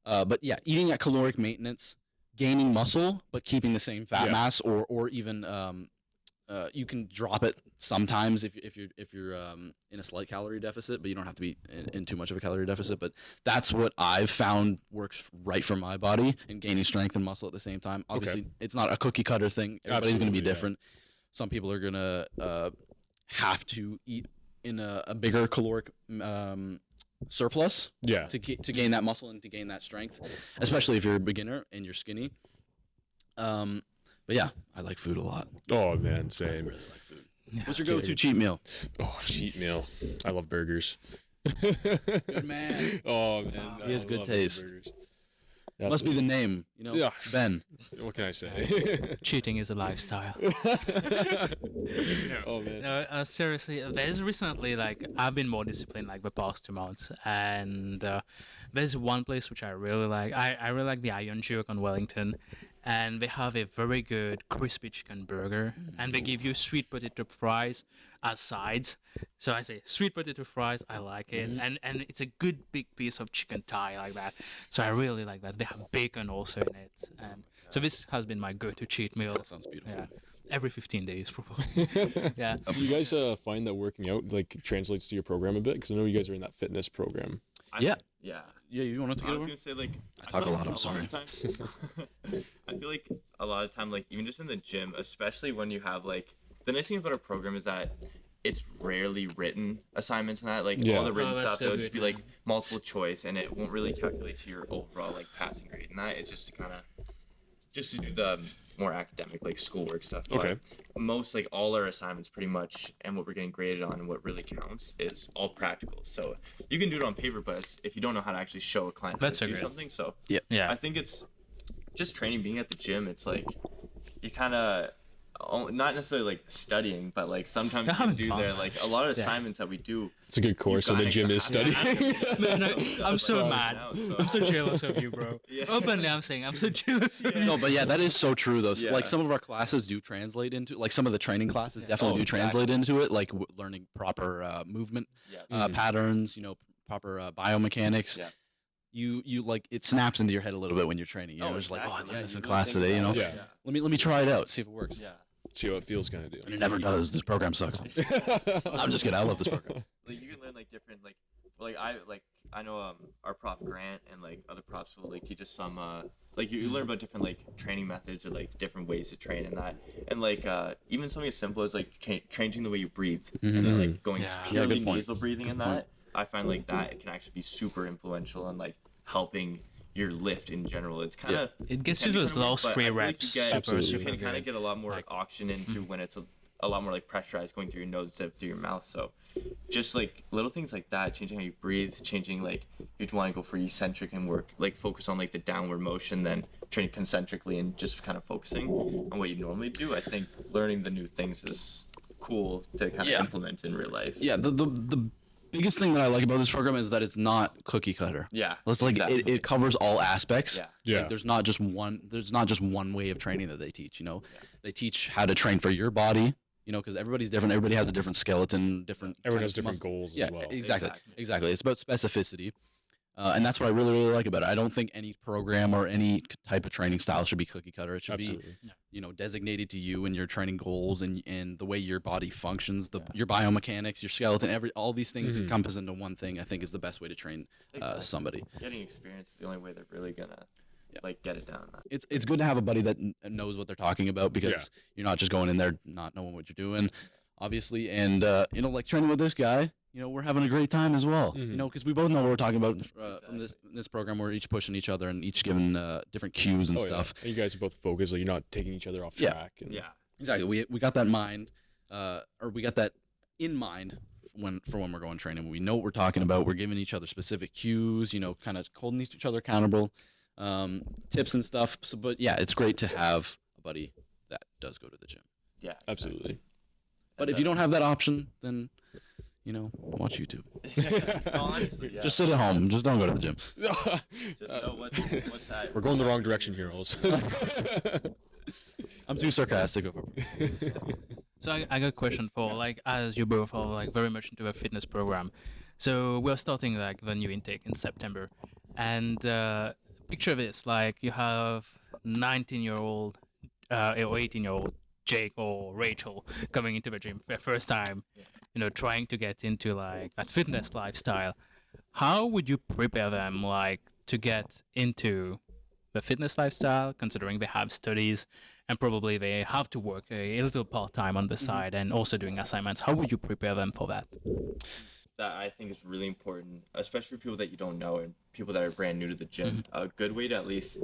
But yeah, eating at caloric maintenance, gaining muscle, but keeping the same fat Yeah. mass, or even you can drop it sometimes if you're in a slight calorie deficit, but you don't have to be in too much of a calorie deficit. But that's what I've found works right for my body, and gaining strength and muscle at the same time. Obviously, it's not a cookie cutter thing. Everybody's going to be Absolutely, yeah. different. Some people are going to have to eat in a bigger caloric surplus Yeah. to gain that muscle and to gain that strength, especially if you're a beginner and you're skinny. But yeah, I like food a lot. Oh man, I same. really like food. Yeah. What's your go-to cheat meal? Oh, cheat meal. I love burgers. Good man. Oh man, He has I good love taste. burgers. Must be the name, Yeah. Ben. What can I say? Cheating is a lifestyle. Oh man. No, seriously, there's recently, like, I've been more disciplined, like, the past 2 months, and there's one place which I really like. I really like the Iron Jerk on Wellington, and they have a very good crispy chicken burger, and they give you sweet potato fries as sides. So I say sweet potato fries, I like it, and it's a good big piece of chicken thigh like that. So I really like that. They have bacon also in it, and so this has been my go-to cheat meal. That sounds beautiful. Yeah. every 15 days, probably. Yeah. Do you guys find that working out like translates to your program a bit? Because I know you guys are in that fitness program. Yeah. Yeah. Yeah, you want to take I it was over? gonna say like I talk a feel lot, I'm of sorry. times- I feel like a lot of time, like even just in the gym, especially when you have like the nice thing about our program is that it's rarely written assignments and that like Yeah. all the written Oh, that's stuff so it'll just good, be like man. multiple choice and it won't really calculate to your overall like passing grade and that it's just to kind of just to do the more academic like schoolwork stuff. But Okay. most like all our assignments pretty much and what we're getting graded on and what really counts is all practical. So you can do it on paper, but if you don't know how to actually show a client how That's to so do great. something, so Yeah. I think it's just training, being at the gym. It's like you kind of not necessarily like studying, but like sometimes You're you can having do fun. there like a lot of Yeah. assignments that we do. It's a good course, so the gym is studying. No, I'm so like, mad. now, so- I'm so jealous of you, bro. Yeah. Openly, I'm saying I'm so jealous of you. No, but yeah, that is so true though. Yeah. Like some of our classes do translate into, like some of the training classes definitely Oh, do translate exactly. into it, like learning proper movement Yeah. patterns, proper biomechanics. Yeah. You like it snaps into your head a little bit when you're training. You're just like, oh, I exactly. learned Yeah, this you in really class think today. about it. Yeah. Let me try it out, see if it works. Yeah. See how it feels, kind of deal. And it never does. This program sucks. I'm just kidding. I love this program. Like you can learn like different I know our prof Grant and like other profs will like teach us some like you learn about different like training methods or like different ways to train and that and like even something as simple as like changing the way you breathe and then like going Yeah. purely good point. nasal breathing and Good point. that I find like that it can actually be super influential in like helping your lift in general. It's kind of It gets you those last 3 reps. you Absolutely. can kind of get a lot more Like- oxygen in through when it's a lot more like pressurized going through your nose instead of through your mouth. So just like little things like that, changing how you breathe, changing like if you want to go for eccentric and work like focus on like the downward motion, then train concentrically and just kind of focusing on what you normally do. I think learning the new things is cool to kind of Yeah. implement in real life. Yeah, the biggest thing that I like about this program is that it's not cookie cutter. Yeah. It's like exactly. it covers all aspects. Yeah. Yeah. Like there's not just one way of training that they teach, They teach how to train for your body, because everybody's different. Everybody has a different skeleton, different Everyone kind has of different muscle- goals Yeah, as well. exactly. It's about specificity. And that's what I really, really like about it. I don't think any program or any type of training style should be cookie cutter. It should Absolutely. be, designated to you and your training goals and the way your body functions, your biomechanics, your skeleton, all these things encompass into one thing. I think is the best way to train Exactly. somebody. Getting experience is the only way they're really gonna like get it down. It's good to have a buddy that knows what they're talking about because you're not just going in there not knowing what you're doing, obviously. And like training with this guy, we're having a great time as well. Because we both know what we're talking about from this program. We're each pushing each other and each giving different cues and Oh, stuff. yeah. And you guys are both focused, like you're not taking each other off Yeah. track. And Yeah. Exactly. We got that we got that in mind when we're going training. We know what we're talking about. We're giving each other specific cues. Kind of holding each other accountable, tips and stuff. So, but yeah, it's great to have a buddy that does go to the gym. Yeah. Absolutely. But if you don't have that option, then watch YouTube. No, honestly, yeah. Just sit at home. Just don't go to the gym. Just know what's that. We're going the wrong direction here, also. I'm too sarcastic. So I got a question for like as you both are like very much into a fitness program. So we're starting like the new intake in September, and picture this: like you have 19-year-old or 18-year-old Jake or Rachel coming into the gym for the first time, trying to get into like that fitness lifestyle. How would you prepare them like to get into the fitness lifestyle, considering they have studies and probably they have to work a little part-time on the side and also doing assignments? How would you prepare them for that? That I think is really important, especially for people that you don't know and people that are brand new to the gym. A good way to at least,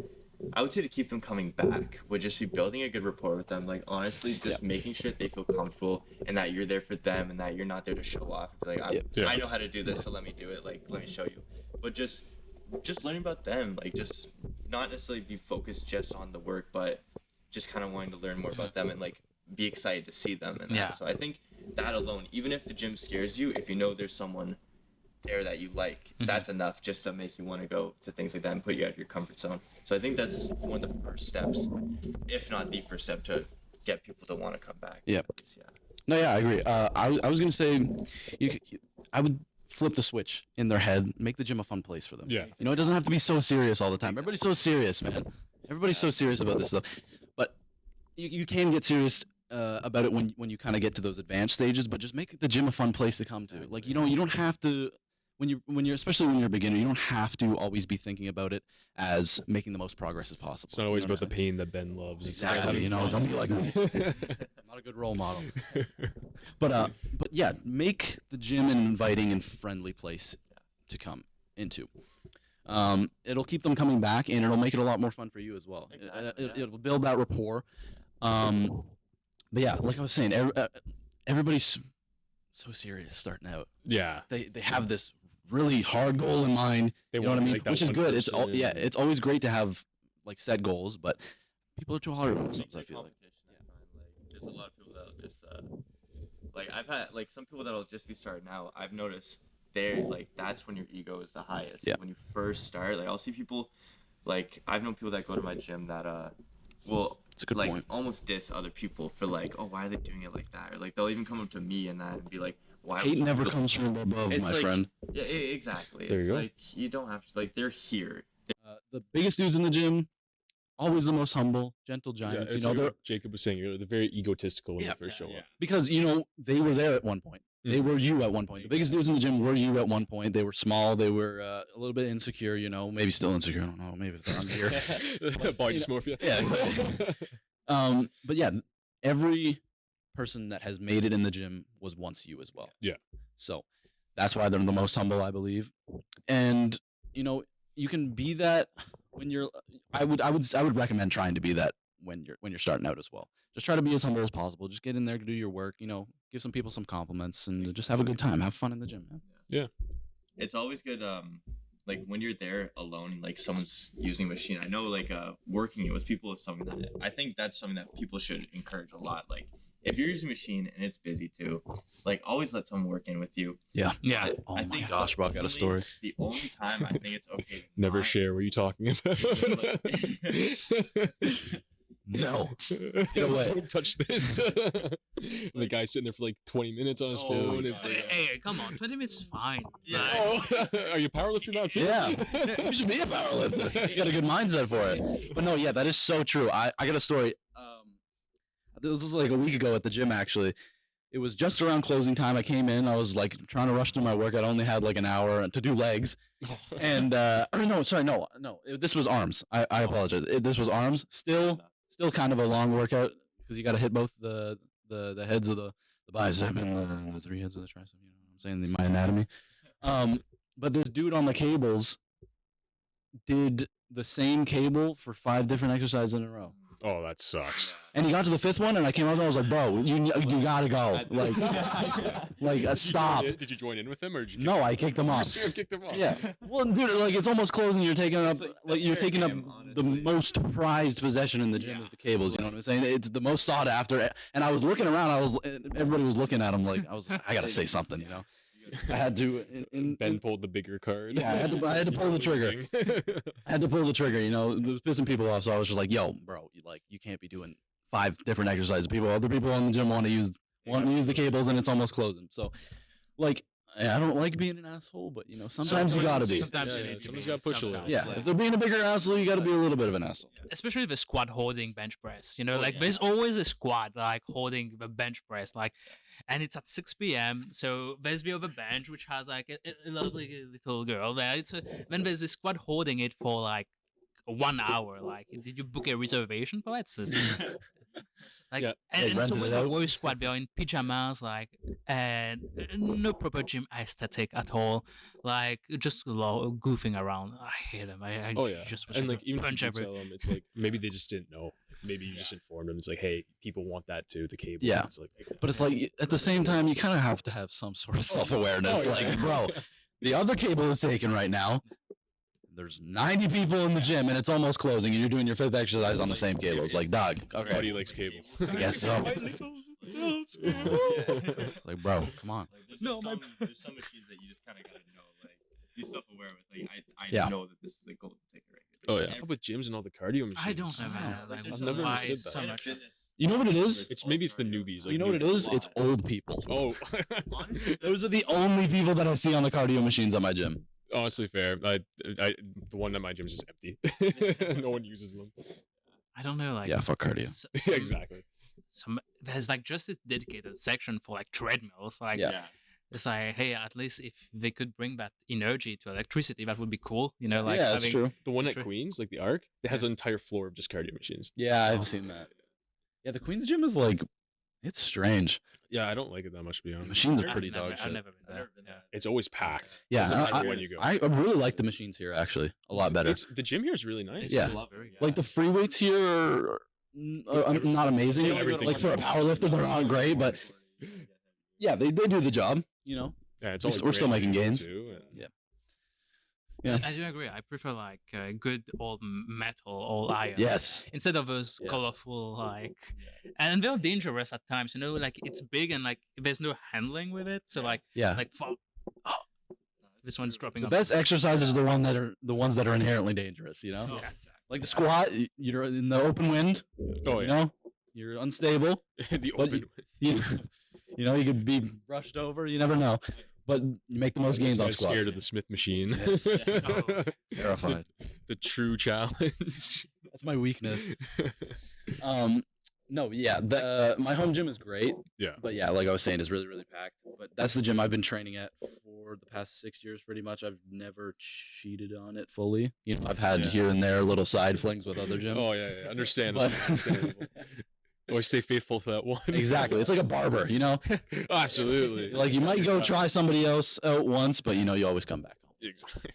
I would say, to keep them coming back would just be building a good rapport with them. Like honestly, just making sure that they feel comfortable and that you're there for them and that you're not there to show off. Like I know how to do this, so let me do it. Like let me show you. But just learning about them, like just not necessarily be focused just on the work, but just kind of wanting to learn more about them and like be excited to see them. And Yeah. so I think that alone, even if the gym scares you, if you know there's someone there that you like, that's enough just to make you want to go to things like that and put you out of your comfort zone. So I think that's one of the first steps, if not the first step, to get people to want to come back. Yeah. Yeah. No, yeah, I agree. I was gonna say, I would flip the switch in their head, make the gym a fun place for them. Yeah. It doesn't have to be so serious all the time. Everybody's so serious, man. Everybody's so serious about this stuff. But you can get serious about it when you kind of get to those advanced stages, but just make the gym a fun place to come to. Like, you don't have to when you're especially when you're a beginner, you don't have to always be thinking about it as making the most progress as possible. It's not always You know about the what I'm saying? pain that Ben loves. It's Exactly. Don't be like me. I'm not a good role model. But yeah, make the gym an inviting and friendly place to come into. It'll keep them coming back, and it'll make it a lot more fun for you as well. Exactly, It'll build that rapport. But yeah, like I was saying, everybody's so serious starting out. Yeah. They have this really hard goal in mind. They You know what I want, mean? like, that Which is one good. person. It's always great to have like set goals, but people are too hard on themselves, I feel like. Competition, I find, like, there's a lot of people that'll just like I've had like some people that'll just be starting out. I've noticed they're like that's when your ego is the highest. Yeah. When you first start, like I'll see people, like I've known people that go to my gym that will It's a good like point. almost diss other people for like, oh, why are they doing it like that? Or like they'll even come up to me and that and be like, why? would Hate you never feel comes from above, It's my like- friend. Yeah, exactly. There you It's go. like you don't have to like they're here. The biggest dudes in the gym, always the most humble, gentle Yeah, giants. it's they're like Jacob was saying, they're very egotistical when Yeah. they first show up. because they were there at one point. They were you at one point. The biggest dudes in the gym were you at one point. They were small. They were a little bit insecure. Maybe still insecure. I don't know. Maybe if they're on here. Body you know- dysmorphia. Yeah, exactly. But yeah, every person that has made it in the gym was once you as well. Yeah. So that's why they're the most humble, I believe. And you can be that when you're. I would recommend trying to be that when you're starting out as well. Just try to be as humble as possible. Just get in there, do your work. Give some people some compliments, and just have a good time. Have fun in the gym, man. It's always good like when you're there alone, like someone's using a machine. I know like working it with people is something that I think that's something that people should encourage a lot. Like if you're using a machine and it's busy too, like always let someone work in with you. Yeah. But Oh I my think gosh, bro, I got a only- story. The only time I think it's okay to Never not- share what you're talking about. No. Get away. Don't touch this. And the guy's sitting there for like 20 minutes on his Oh phone. my It's God. like, Hey, come on, 20 minutes is fine. Yeah. Like, oh, are you a powerlifter now too? Yeah, you should be a powerlifter. You got a good mindset for it. But no, yeah, that is so true. I got a story. This was like a week ago at the gym, actually. It was just around closing time. I came in. I was like trying to rush through my workout. I only had like an hour to do legs. And no. This was arms. I apologize. This was arms. Still kind of a long workout because you got to hit both the heads of the bicep and the three heads of the tricep. You know what I'm saying? My anatomy. But this dude on the cables did the same cable for 5 different exercises in a row. Oh, that sucks. And he got to the 5th one, and I came out and I was like, "Bro, you gotta go! Stop!" Did you join in with him or did you No, I kicked him You off. seriously kicked him off? Yeah, well, dude, like it's almost closing. You're taking up, That's like you're fair taking up game, the honestly. most prized possession in the gym is the cables. You know what I'm saying? It's the most sought after. And I was looking around. Everybody was looking at him like I gotta say something. I had to. Ben pulled the bigger card. Yeah, I had to pull the trigger. I had to pull the trigger. It was pissing people off. So I was just like, "Yo, bro, you can't be doing 5 different exercises. Other people in the gym want to use the cables, and it's almost closing." So, like, I don't like being an asshole, but sometimes you gotta be. Sometimes Yeah, you yeah, need to someone's be. gotta push a little. Sometimes, Yeah, like- if they're being a bigger asshole, you gotta be a little bit of an asshole. especially the squat holding bench press. Oh, Like yeah. there's always a squad like holding the bench press, and it's at 6 p.m. So there's the other bench which has like a lovely little girl there. Then there's a squad holding it for like 1 hour. Like, did you book a reservation for it? So, like, Yeah. and They it's rented always it a out. worse squad. They're in pajamas, and no proper gym aesthetic at all. Like, just goofing around. I hate them. I Oh yeah, just wish and I like could even if punch you every. tell them, it's like maybe they just didn't know. Maybe you just informed them. It's like, hey, people want that too. The cable. Yeah. It's like, But it's like at the same time, you kind of have to have some sort of self-awareness. Oh, Like, yeah. bro, the other cable is taken right now. There's 90 people in the gym, and it's almost closing, and you're doing your 5th exercise on the same cable. It's like, dog, everybody okay. likes cable. I guess so. It's like, bro, come on. Like, there's, No, just there's some machines that you just kind of gotta know, like, be self-aware with. Like, I Yeah. know that this is the golden ticket right here. Oh yeah. How about gyms and all the cardio machines? I don't know, know. man. Like, Like, there's I've some never why understood so that. much. You know what it is? It's maybe it's the newbies. Like You know what it is? It's old people. Oh, Those are the only people that I see on the cardio machines at my gym. honestly fair. The one at my gym is just empty. No one uses them. I don't know. Like, Yeah, fuck cardio. s- Yeah, some- exactly. there's like just a dedicated section for like treadmills. Like Yeah. it's like, hey, at least if they could bring that energy to electricity, that would be cool. You know, like yeah, that's having true. The one at True. Queens, like the Arc, it has an entire floor of just cardio machines. Yeah, I've seen that. Yeah, the Queen's Gym is like, it's strange. Yeah, I don't like it that much, to be The honest. machines are I've pretty never, dog I've shit. never been there. Yeah. It's always packed. Yeah, Doesn't matter I- when you go. I really like the machines here actually a lot better. The gym here is really nice. Yeah. Very good. Like the free weights here are not amazing. Yeah, everything- Like for a powerlifter, they're not great, but yeah, they do the job. You know. Yeah, it's We're all we're still great making gains. too, and- Yeah. I do agree. I prefer like good old metal, all iron. Yes. Instead of those Yeah. colorful like, and they're dangerous at times. You know, like it's big and like there's no handling with it. So like Yeah. oh, this one's dropping The up. best exercises are the ones that are inherently dangerous. You know, Yeah. like the squat. You're in the open wind. Oh You yeah, know, you're unstable. the But open. You, you know, you could be brushed over. You never know. But you make the most gains on I'm squats. scared of the Smith machine. Yes. Oh. Terrified. The true challenge. That's my weakness. No, yeah, the my home gym is great. Yeah. But yeah, like I was saying, it's really, really packed. But that's the gym I've been training at for the past 6 years, pretty much. I've never cheated on it fully. You know, I've had Yeah. here and there little side flings with other gyms. Oh yeah, yeah. Understandable. But- Understandable. Always stay faithful to that one. Exactly. It's like a barber, you know? Absolutely. Like you might go try somebody else out once, but you know, you always come back home. Exactly.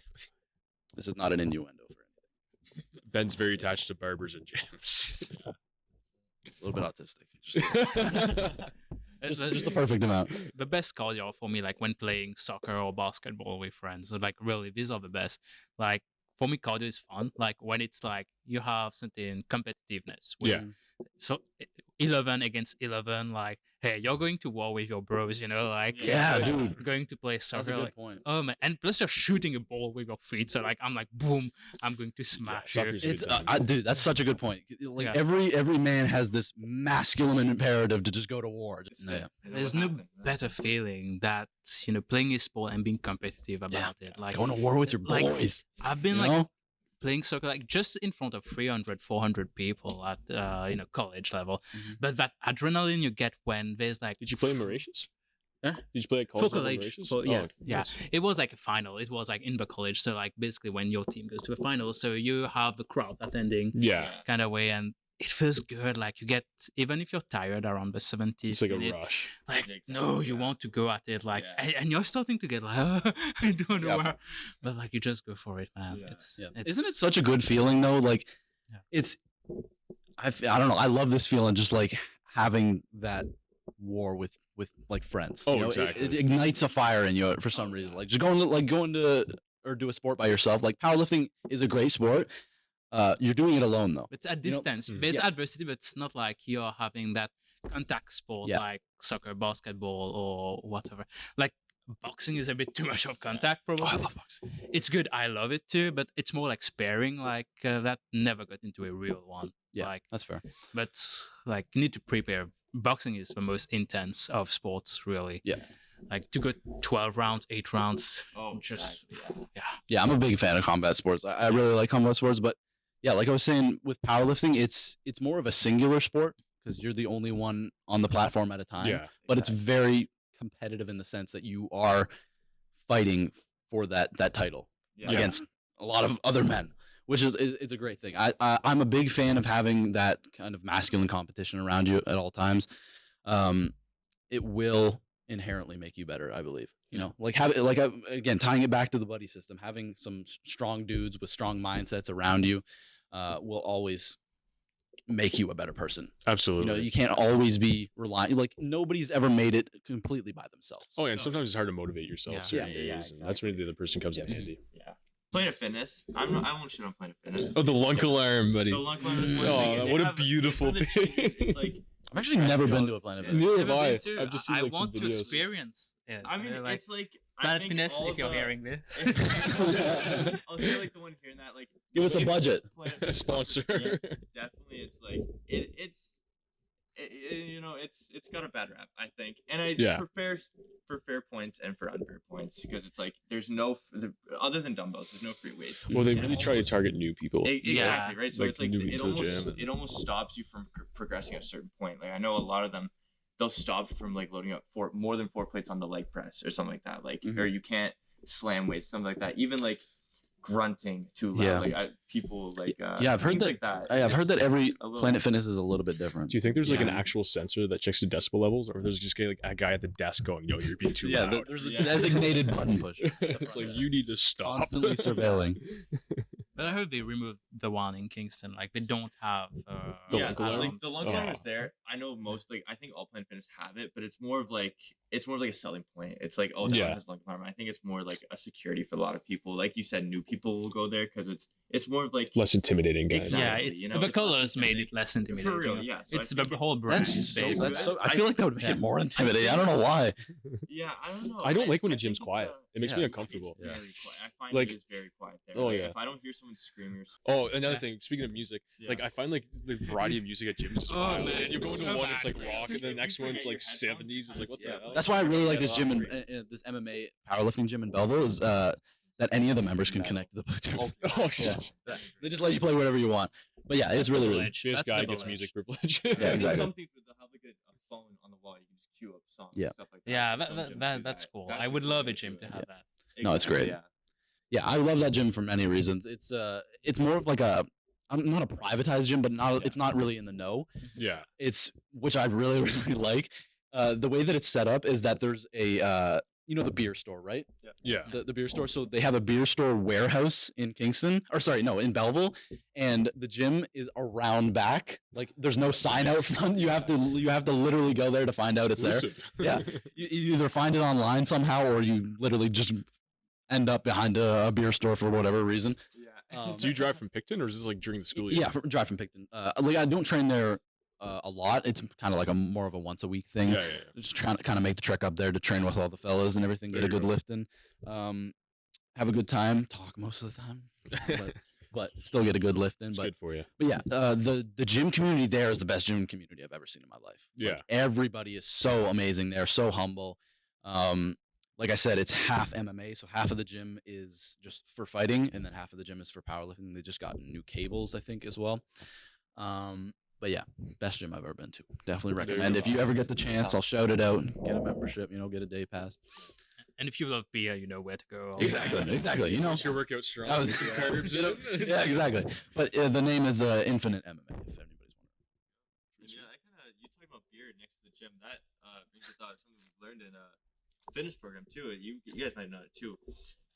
This is not an innuendo for anything. Ben's very attached to barbers and gyms. A little bit autistic. Just the perfect amount. The best cardio for me, like when playing soccer or basketball with friends. So like really, these are the best. Like for me, cardio is fun. Like when it's like you have something competitiveness. Yeah. So 11 against 11, like, hey, you're going to war with your bros, you know, like, Yeah, you're dude. going to play That's a soccer. good Like, point. oh man, and plus you're shooting a ball with your feet. So like, I'm like, boom, I'm going to smash you. soccer's- It's good time. dude, that's such a good point. Like Yeah. every man has this masculine imperative to just go to war. Yeah. There's no better feeling that, you know, playing a sport and being competitive about it. Like, Going to war with your like, boys. I've been You like know? playing soccer like just in front of 300 400 people at you know, college level. Mhm. But that adrenaline you get when there's like Did you play in Mauritius? Huh? Did you play at for college level in college Mauritius? for, yeah Oh, yeah nice. it was like a final. It was like in the college, so like basically when your team goes to a final, so you have the crowd attending Yeah. kind of way, and it feels good. Like you get, even if you're tired around the 70th It's like a minute, rush. like Exactly, no, you yeah. want to go at it, like Yeah. and you're starting to get like I don't know Yep. where, but like you just go for it, man. Yeah. It's Isn't it such a good feeling though? Like Yeah. it's I don't know. I love this feeling, just like having that war with like friends. Oh, You know, exactly. It ignites a fire in you for some reason. Like just going to or do a sport by yourself. Like powerlifting is a great sport. You're doing it alone though. It's at You know- distance. Mhm. There's Yeah. adversity, but it's not like you're having that contact sport Yeah. like soccer, basketball, or whatever. Like boxing is a bit too much of contact, probably. Oh, I love boxing. It's good. I love it too, but it's more like sparring. Like that never got into a real one. Yeah, Like, that's fair. but like you need to prepare. Boxing is the most intense of sports, really. Yeah. Like to go 12 rounds, 8 rounds. Oh, Just exactly, yeah. Yeah, I'm a big fan of combat sports. I really like combat sports, but yeah, like I was saying with powerlifting, it's more of a singular sport because you're the only one on the platform at a time. Yeah. But it's very competitive in the sense that you are fighting for that title Yeah. against a lot of other men, which is it's a great thing. I'm a big fan of having that kind of masculine competition around you at all times. It will inherently make you better, I believe. You know, like again, tying it back to the buddy system, having some strong dudes with strong mindsets around you will always make you a better person. Absolutely. You know, you can't always be relying. Like nobody's ever made it completely by themselves. Oh yeah, and sometimes it's hard to motivate yourself Yeah. certain Yeah, yeah, days, and that's when the other person comes in Yeah. handy. Yeah. Planet Fitness. I won't shit on Planet Fitness. Oh, the lunk alarm, buddy. The lunk alarm is one Oh, thing. and they what a have- beautiful for the thing. cheese, It's like I've actually never been to a Planet Fitness. Neither Never have I. been to. I've just seen I like some want to videos. experience it. I mean, like it's like I Planet think Fitness, all if you're the- hearing this. I'll say like the one hearing that like. Give us a the way budget. Planet Fitness Sponsor. is, yeah, definitely, it's like it's it's got a bad rap, I think, and for fair points and for unfair points, because it's like there's no other than dumbbells, there's no free weights. Well, they And really try to target new people. Exactly, right. So Like it's like newbie to the gym. it almost stops you from progressing at a certain point. Like I know a lot of them, they'll stop from like loading up more than 4 plates on the leg press or something like that. Like or you can't slam weights, something like that. Even like grunting too loud. Yeah. Like people like I've heard things that. like that. I've heard that every a little- Planet Fitness is a little bit different. Do you think there's like an Yeah. actual sensor that checks the decibel levels, or there's just like a guy at the desk going, "Yo, you're being too loud." there's a Yeah. designated button pusher It's like you need to stop. constantly surveilling. But I heard they removed the one in Kingston. Like they don't have. The Yeah, lunk alarm? like the lunk Oh. alarm is there. I know most like I think all Planet Fitness have it, but it's more of like a selling point. It's like that Yeah. one has lunk alarm. I think it's more like a security for a lot of people. Like you said, new people will go there because it's more of like Less intimidating, guys. Exactly. Yeah, it's you know, the it's less colors made intimidating. it less intimidating. For real, yeah. So I It's think the whole brand. That's basically. so. I feel like that would make it more intimidating. I don't know why. Yeah, I don't know. I don't like when a think gym's it's, quiet. It makes yeah. me uncomfortable. It's very quiet. I find Like- it is very quiet there. Oh, Like, yeah. If I don't hear someone screaming or Oh, another Yeah. thing. Speaking of music, Yeah. like I find like the variety of music at gyms is just Oh, wild. man, You go it's into so one, it's like bad. rock, and then the next If you one's forget like your headphones, 70s. It's like what the Yeah. hell? That's why I really like Yeah, this gym in great. this MMA powerlifting gym in Belleville is that any of the members can connect to the Bluetooth. Oh, Yeah. They just let you play whatever you want. But yeah, it's really privilege. This That's guy the gets privilege. music privilege. Yeah, exactly. Some people they'll have like a phone on the wall. You can just queue up songs. Yeah. Stuff like that. Yeah, So some gyms do that's that. cool. That's I a would cool love way a gym to do it. have that. No, it's great. Yeah. Yeah, I love that gym for many reasons. It's more of like not a privatized gym, but it's not really in the know. Yeah. It's which I really really like. The way that it's set up is that there's a the beer store, right? Yeah. The beer store. So they have a beer store warehouse in Kingston, or sorry, no, in Belleville, and the gym is around back. Like there's no sign out front. You have to literally go there to find out it's there. Exclusive. Yeah. You either find it online somehow, or you literally just end up behind a beer store for whatever reason. Yeah. Do you drive from Picton, or is this like during the school year? Yeah, drive from Picton. Like I don't train there a lot. It's kind of like more of a once a week thing. Yeah, yeah. Just trying to kind of make the trek up there to train with all the fellas and everything, get There a you good go. lift in, have a good time, talk most of the time, but still get a good lift in. It's But good for you. yeah, the gym community there is the best gym community I've ever seen in my life. Like, Yeah. everybody is so amazing there, so humble. Like I said, it's half MMA, so half of the gym is just for fighting, and then half of the gym is for powerlifting. They just got new cables, I think, as well. But yeah, best gym I've ever been to. Definitely There you recommend. go. If you ever get the chance, I'll shout it out. Get a membership, get a day pass. And if you love beer, you know where to go. Exactly. Once your workout strong, I was- get some yeah. carbs in it. Yeah, exactly. But the name is Infinite MMA. If anybody's wondering. Yeah, you talking about beer next to the gym. That brings me thought something we've learned in a fitness program too. You guys might know it too,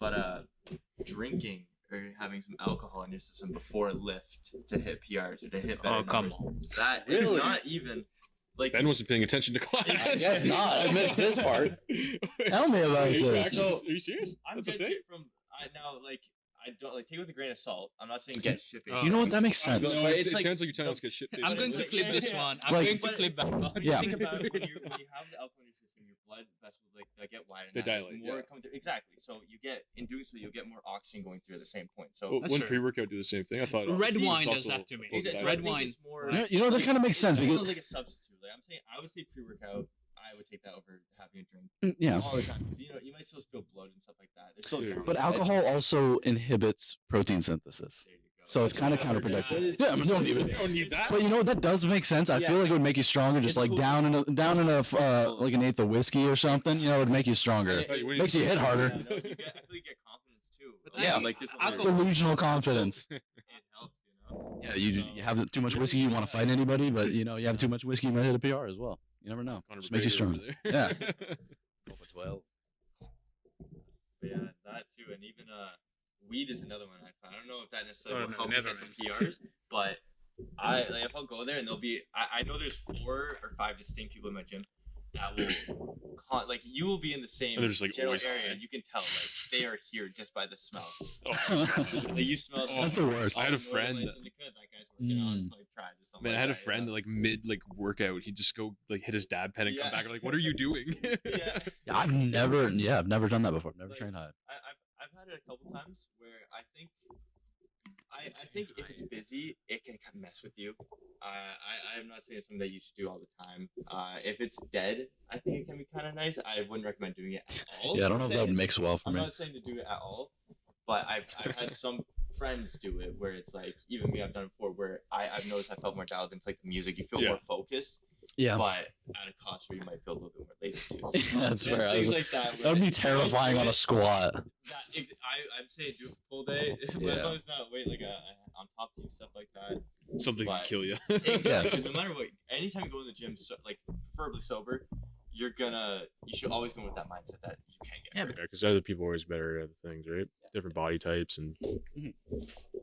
but drinking or having some alcohol in your system before a lift to hit PRs or to hit better Oh, come numbers. on. That Really? is not even like Ben wasn't paying attention to class. I guess not. I missed this part. Tell me about Are you, this. actually, are you serious? I'm That's a dead thing? serious from I don't like take it with a grain of salt. I'm not saying get shit faced. Oh. You know what? That makes No, sense. No, it's, it's it like- sounds like you're telling us to get shit faced. I'm going to Like, clip this yeah. one. I'm Like- going to clip that one. But Yeah. think about it when you have the alcohol in your system, your blood vessels like get wider. They now, there's dilate, More yeah. coming through. Exactly. So in doing so, you'll get more oxygen going through at the same point. So Well, That's wouldn't true. pre-workout do the same thing? I thought Red it's wine also does that to me. supposed exactly. to Red I think wine. it's more, That kind of makes sense it's because almost like a substitute. Like I'm saying, I would say pre-workout. I would take that over having a drink yeah. all the time because you might still feel bloated and stuff like that. It's still Dude. counts, But right? alcohol also inhibits protein synthesis. There you go. So it's kind of Another counterproductive. job. Yeah, I mean, don't even. You don't need that. But that does make sense. I Yeah. feel like it would make you stronger, just It's like cool. down in a like an eighth of whiskey or something. It would make you stronger. Oh, you Makes you hit harder. Yeah, no, I feel you get confidence too. But Yeah, like this Delusional confidence. it helps, Yeah, you have too much whiskey, you want to fight anybody, but you have too much whiskey, you might hit a PR as well. You never know. Conor Just makes you McGregor over stronger. there. Yeah. Go for 12. Yeah, that too, and even weed is another one I found. I don't know if that necessarily Oh, will no, help me never get some PRs, but if I'll go there and there'll be I know there's 4 or 5 distinct people in my gym that will you will be in the same And they're just, like, general always area. high. And you can tell they are here just by the smell. Oh, Like you smell. That's the worst. I had a all the friend lights that- in the crib, that guy's working on tries or something. Man, I like had a that, friend that like mid workout, he'd just go hit his dab pen and come Yeah. back. I'm like, what are you doing? Yeah. I've never done that before. Never Like, trained high. I've had it a couple times where I think I think if it's busy, it can kind of mess with you. I'm not saying it's something that you should do all the time. If it's dead, I think it can be kind of nice. I wouldn't recommend doing it at all. Yeah, I don't know if that would mix well for I'm me. not saying to do it at all, but I've had some friends do it where it's like, even me, I've done it before, where I've noticed I felt more dialed into like the music. You feel more focused. Yeah. But at a cost where you might feel a little bit more lazy too. So That's fair. things like that. That would be terrifying on a squat. I'm saying do it for full day, but as long as it's not weight like on top of you, stuff like that. Something can But- kill you. Exactly, because no matter what, anytime you go in the gym, like preferably sober, you should always go with that mindset that you can get hurt. Because other people are always better at other things, right? Different body types and.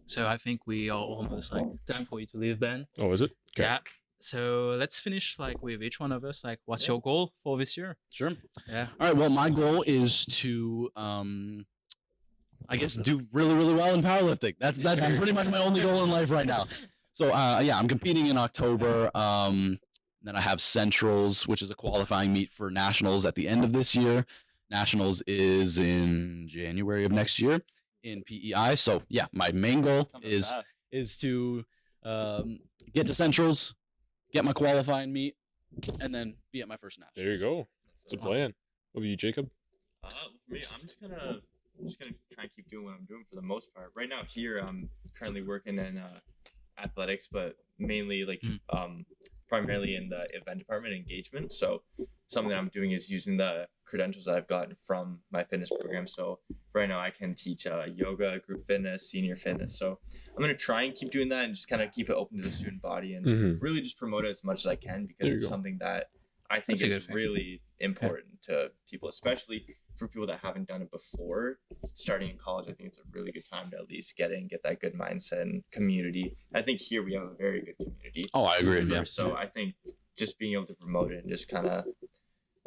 So I think we are almost like time for you to leave, Ben. Oh, is it? Okay. Yeah. So let's finish like with each one of us. Like, what's your goal for this year? Sure. Yeah. All right. Well, my goal is to, I guess, do really, really well in powerlifting. That's pretty much my only goal in life right now. So, yeah, I'm competing in October. Then I have Centrals, which is a qualifying meet for Nationals at the end of this year. Nationals is in January of next year in PEI. So, yeah, my main goal is to get to Centrals, get my qualifying meet, and then be at my first Nationals. There you go. It's a plan. What about you, Jacob? For me, I'm just gonna try and keep doing what I'm doing for the most part. Right now, here I'm currently working in athletics, but mainly like primarily in the event department engagement. So something that I'm doing is using the credentials that I've gotten from my fitness program. So right now I can teach yoga, group fitness, senior fitness. So I'm going to try and keep doing that and just kind of keep it open to the student body and really just promote it as much as I can, because it's something that I think is really important to people, especially for people that haven't done it before. Starting in college, I think it's a really good time to at least get that good mindset and community. I think here we have a very good community. Oh, I agree. Yeah. So I think just being able to promote it and just kind of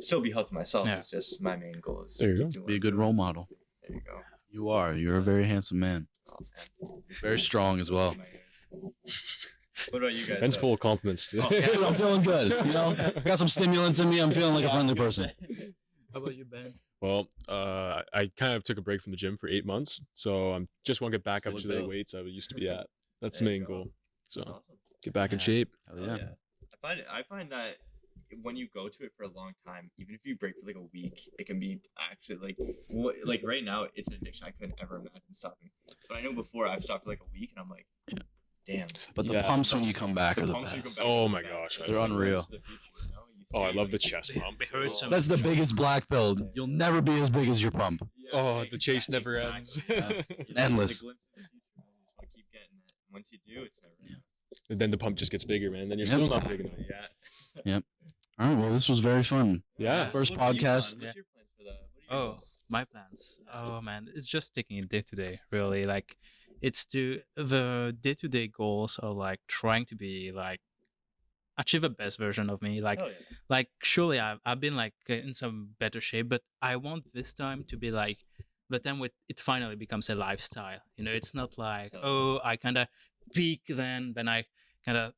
still be healthy myself is just my main goal. Is There you to go. Be a good role model. There you go. You are. You're a very handsome man. Oh, man. Very strong as well. What about you guys? Ben's full of compliments today. Dude, I'm feeling good. You know, got some stimulants in me. I'm feeling like a friendly person. How about you, Ben? Well, I kind of took a break from the gym for 8 months, so I'm just want to get back up Solid to the build. weights I used to be at. That's the There you main go. goal. So That's awesome. get back in Yeah. shape. Hell yeah. I find that when you go to it for a long time, even if you break for like a week, it can be actually like right now it's an addiction I couldn't ever imagine stopping. But I know before I've stopped for like a week and I'm like, damn. But the Yeah. pumps when you come back are the pumps when you best. come back Oh are the my best. gosh, It's they're like unreal. the future, you know? You Oh, I see love the when you- chest pump. They hurt so That's the biggest black build. You'll never be as big as your pump. Yeah, Oh, the chase never ends. It's endless. It's a glimpse of the future, man. You just want to keep getting it. Once you do, it's never enough. And then the pump just gets bigger, man. Then you're Yep. still not big enough. Yeah. All right. Well, this was very fun. Yeah. First What are you podcast. plan? What's your plan for that? What are your Oh, goals? my plans. Oh man, it's just taking it day to day. Really, like it's the day to day goals are like trying to be like achieve the best version of me. Like Hell yeah. like surely I've been like in some better shape, but I want this time to be like the time when it finally becomes a lifestyle. You know, it's not like oh I kind of peak then I kind of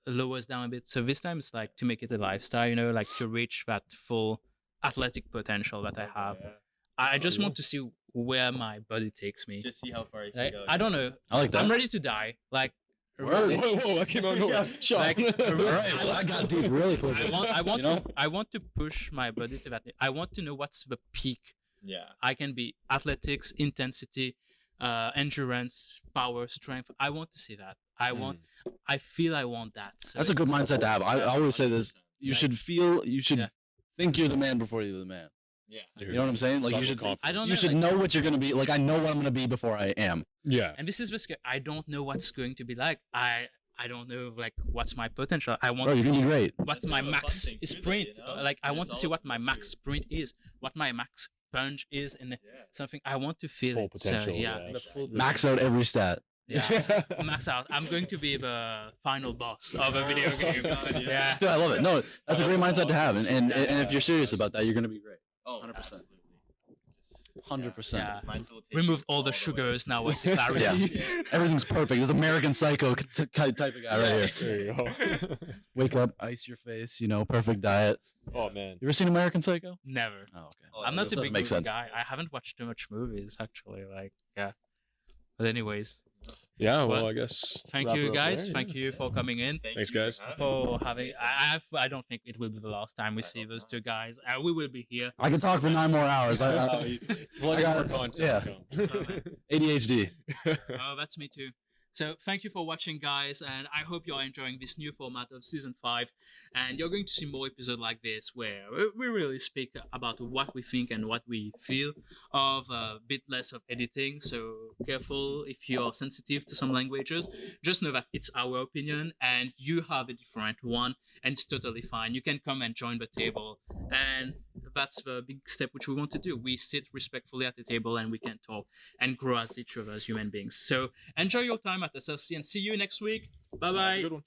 lowers down a bit. So this time it's like to make it a lifestyle. You know, like to reach that full athletic potential that I have. Yeah. I just want to see where my body takes me. Just see how far you can Like, go. I don't know. I like that. I'm ready to die. Like, Word. really. Whoa, that came out of nowhere. Sean. Like, All right. Well, I got deep really quick. I want You know? I want to push my body to that. I want to know what's the peak Yeah. I can be. Athletics, intensity, endurance, power, strength. I want to see that. I feel I want that. So That's a good it's- mindset to have. I always say this. You Like- should feel. You should Yeah. think you're the man before you're the man. Yeah. You know what I'm saying? Like you should. I don't You know, should like- know what you're gonna be. Like I know what I'm gonna be before I am. Yeah. And this is the scare. I don't know what's going to be like. I don't know like what's my potential. I want Bro, to you're gonna see be great. what's That's my kind of a fun max thing too, though, sprint. you know? Like I And want it's to see all what my about max you. sprint is, what my max punch is, and Yeah. something I want to feel Full it. potential, So, yeah, yeah. the full Max out every stat. Yeah, max out. I'm going to be the final boss of a video game. Yeah. Dude, I love it. No, that's a great mindset to have. And if you're serious about that, you're gonna be great. Oh, 100%. absolutely. 100%. Yeah. Mindset will take Remove you all the way. sugars now. I see clarity. Yeah. Everything's perfect. This American Psycho type of guy right here. There you go. Wake up, ice your face. You know, perfect diet. Oh man. You ever seen American Psycho? Never. Oh, okay. Oh, I'm not this a doesn't big make movie sense. guy. I haven't watched too much movies actually. Like, yeah. But anyways, Yeah, well, Well, I guess. Thank wrap you her up guys. there, Thank yeah. you for coming in. Thanks, guys. For having, I don't think it will be the last time we see those two guys. We will be here. I can talk for 9 more hours. Oh, plenty got more it. content. Yeah. ADHD. Oh, that's me too. So thank you for watching, guys, and I hope you're enjoying this new format of season 5. And you're going to see more episodes like this where we really speak about what we think and what we feel of a bit less of editing. So careful if you're sensitive to some languages. Just know that it's our opinion and you have a different one, and it's totally fine. You can come and join the table, and that's the big step which we want to do. We sit respectfully at the table and we can talk and grow as each other as human beings. So enjoy your time at SLC and see you next week. Bye bye. Good one.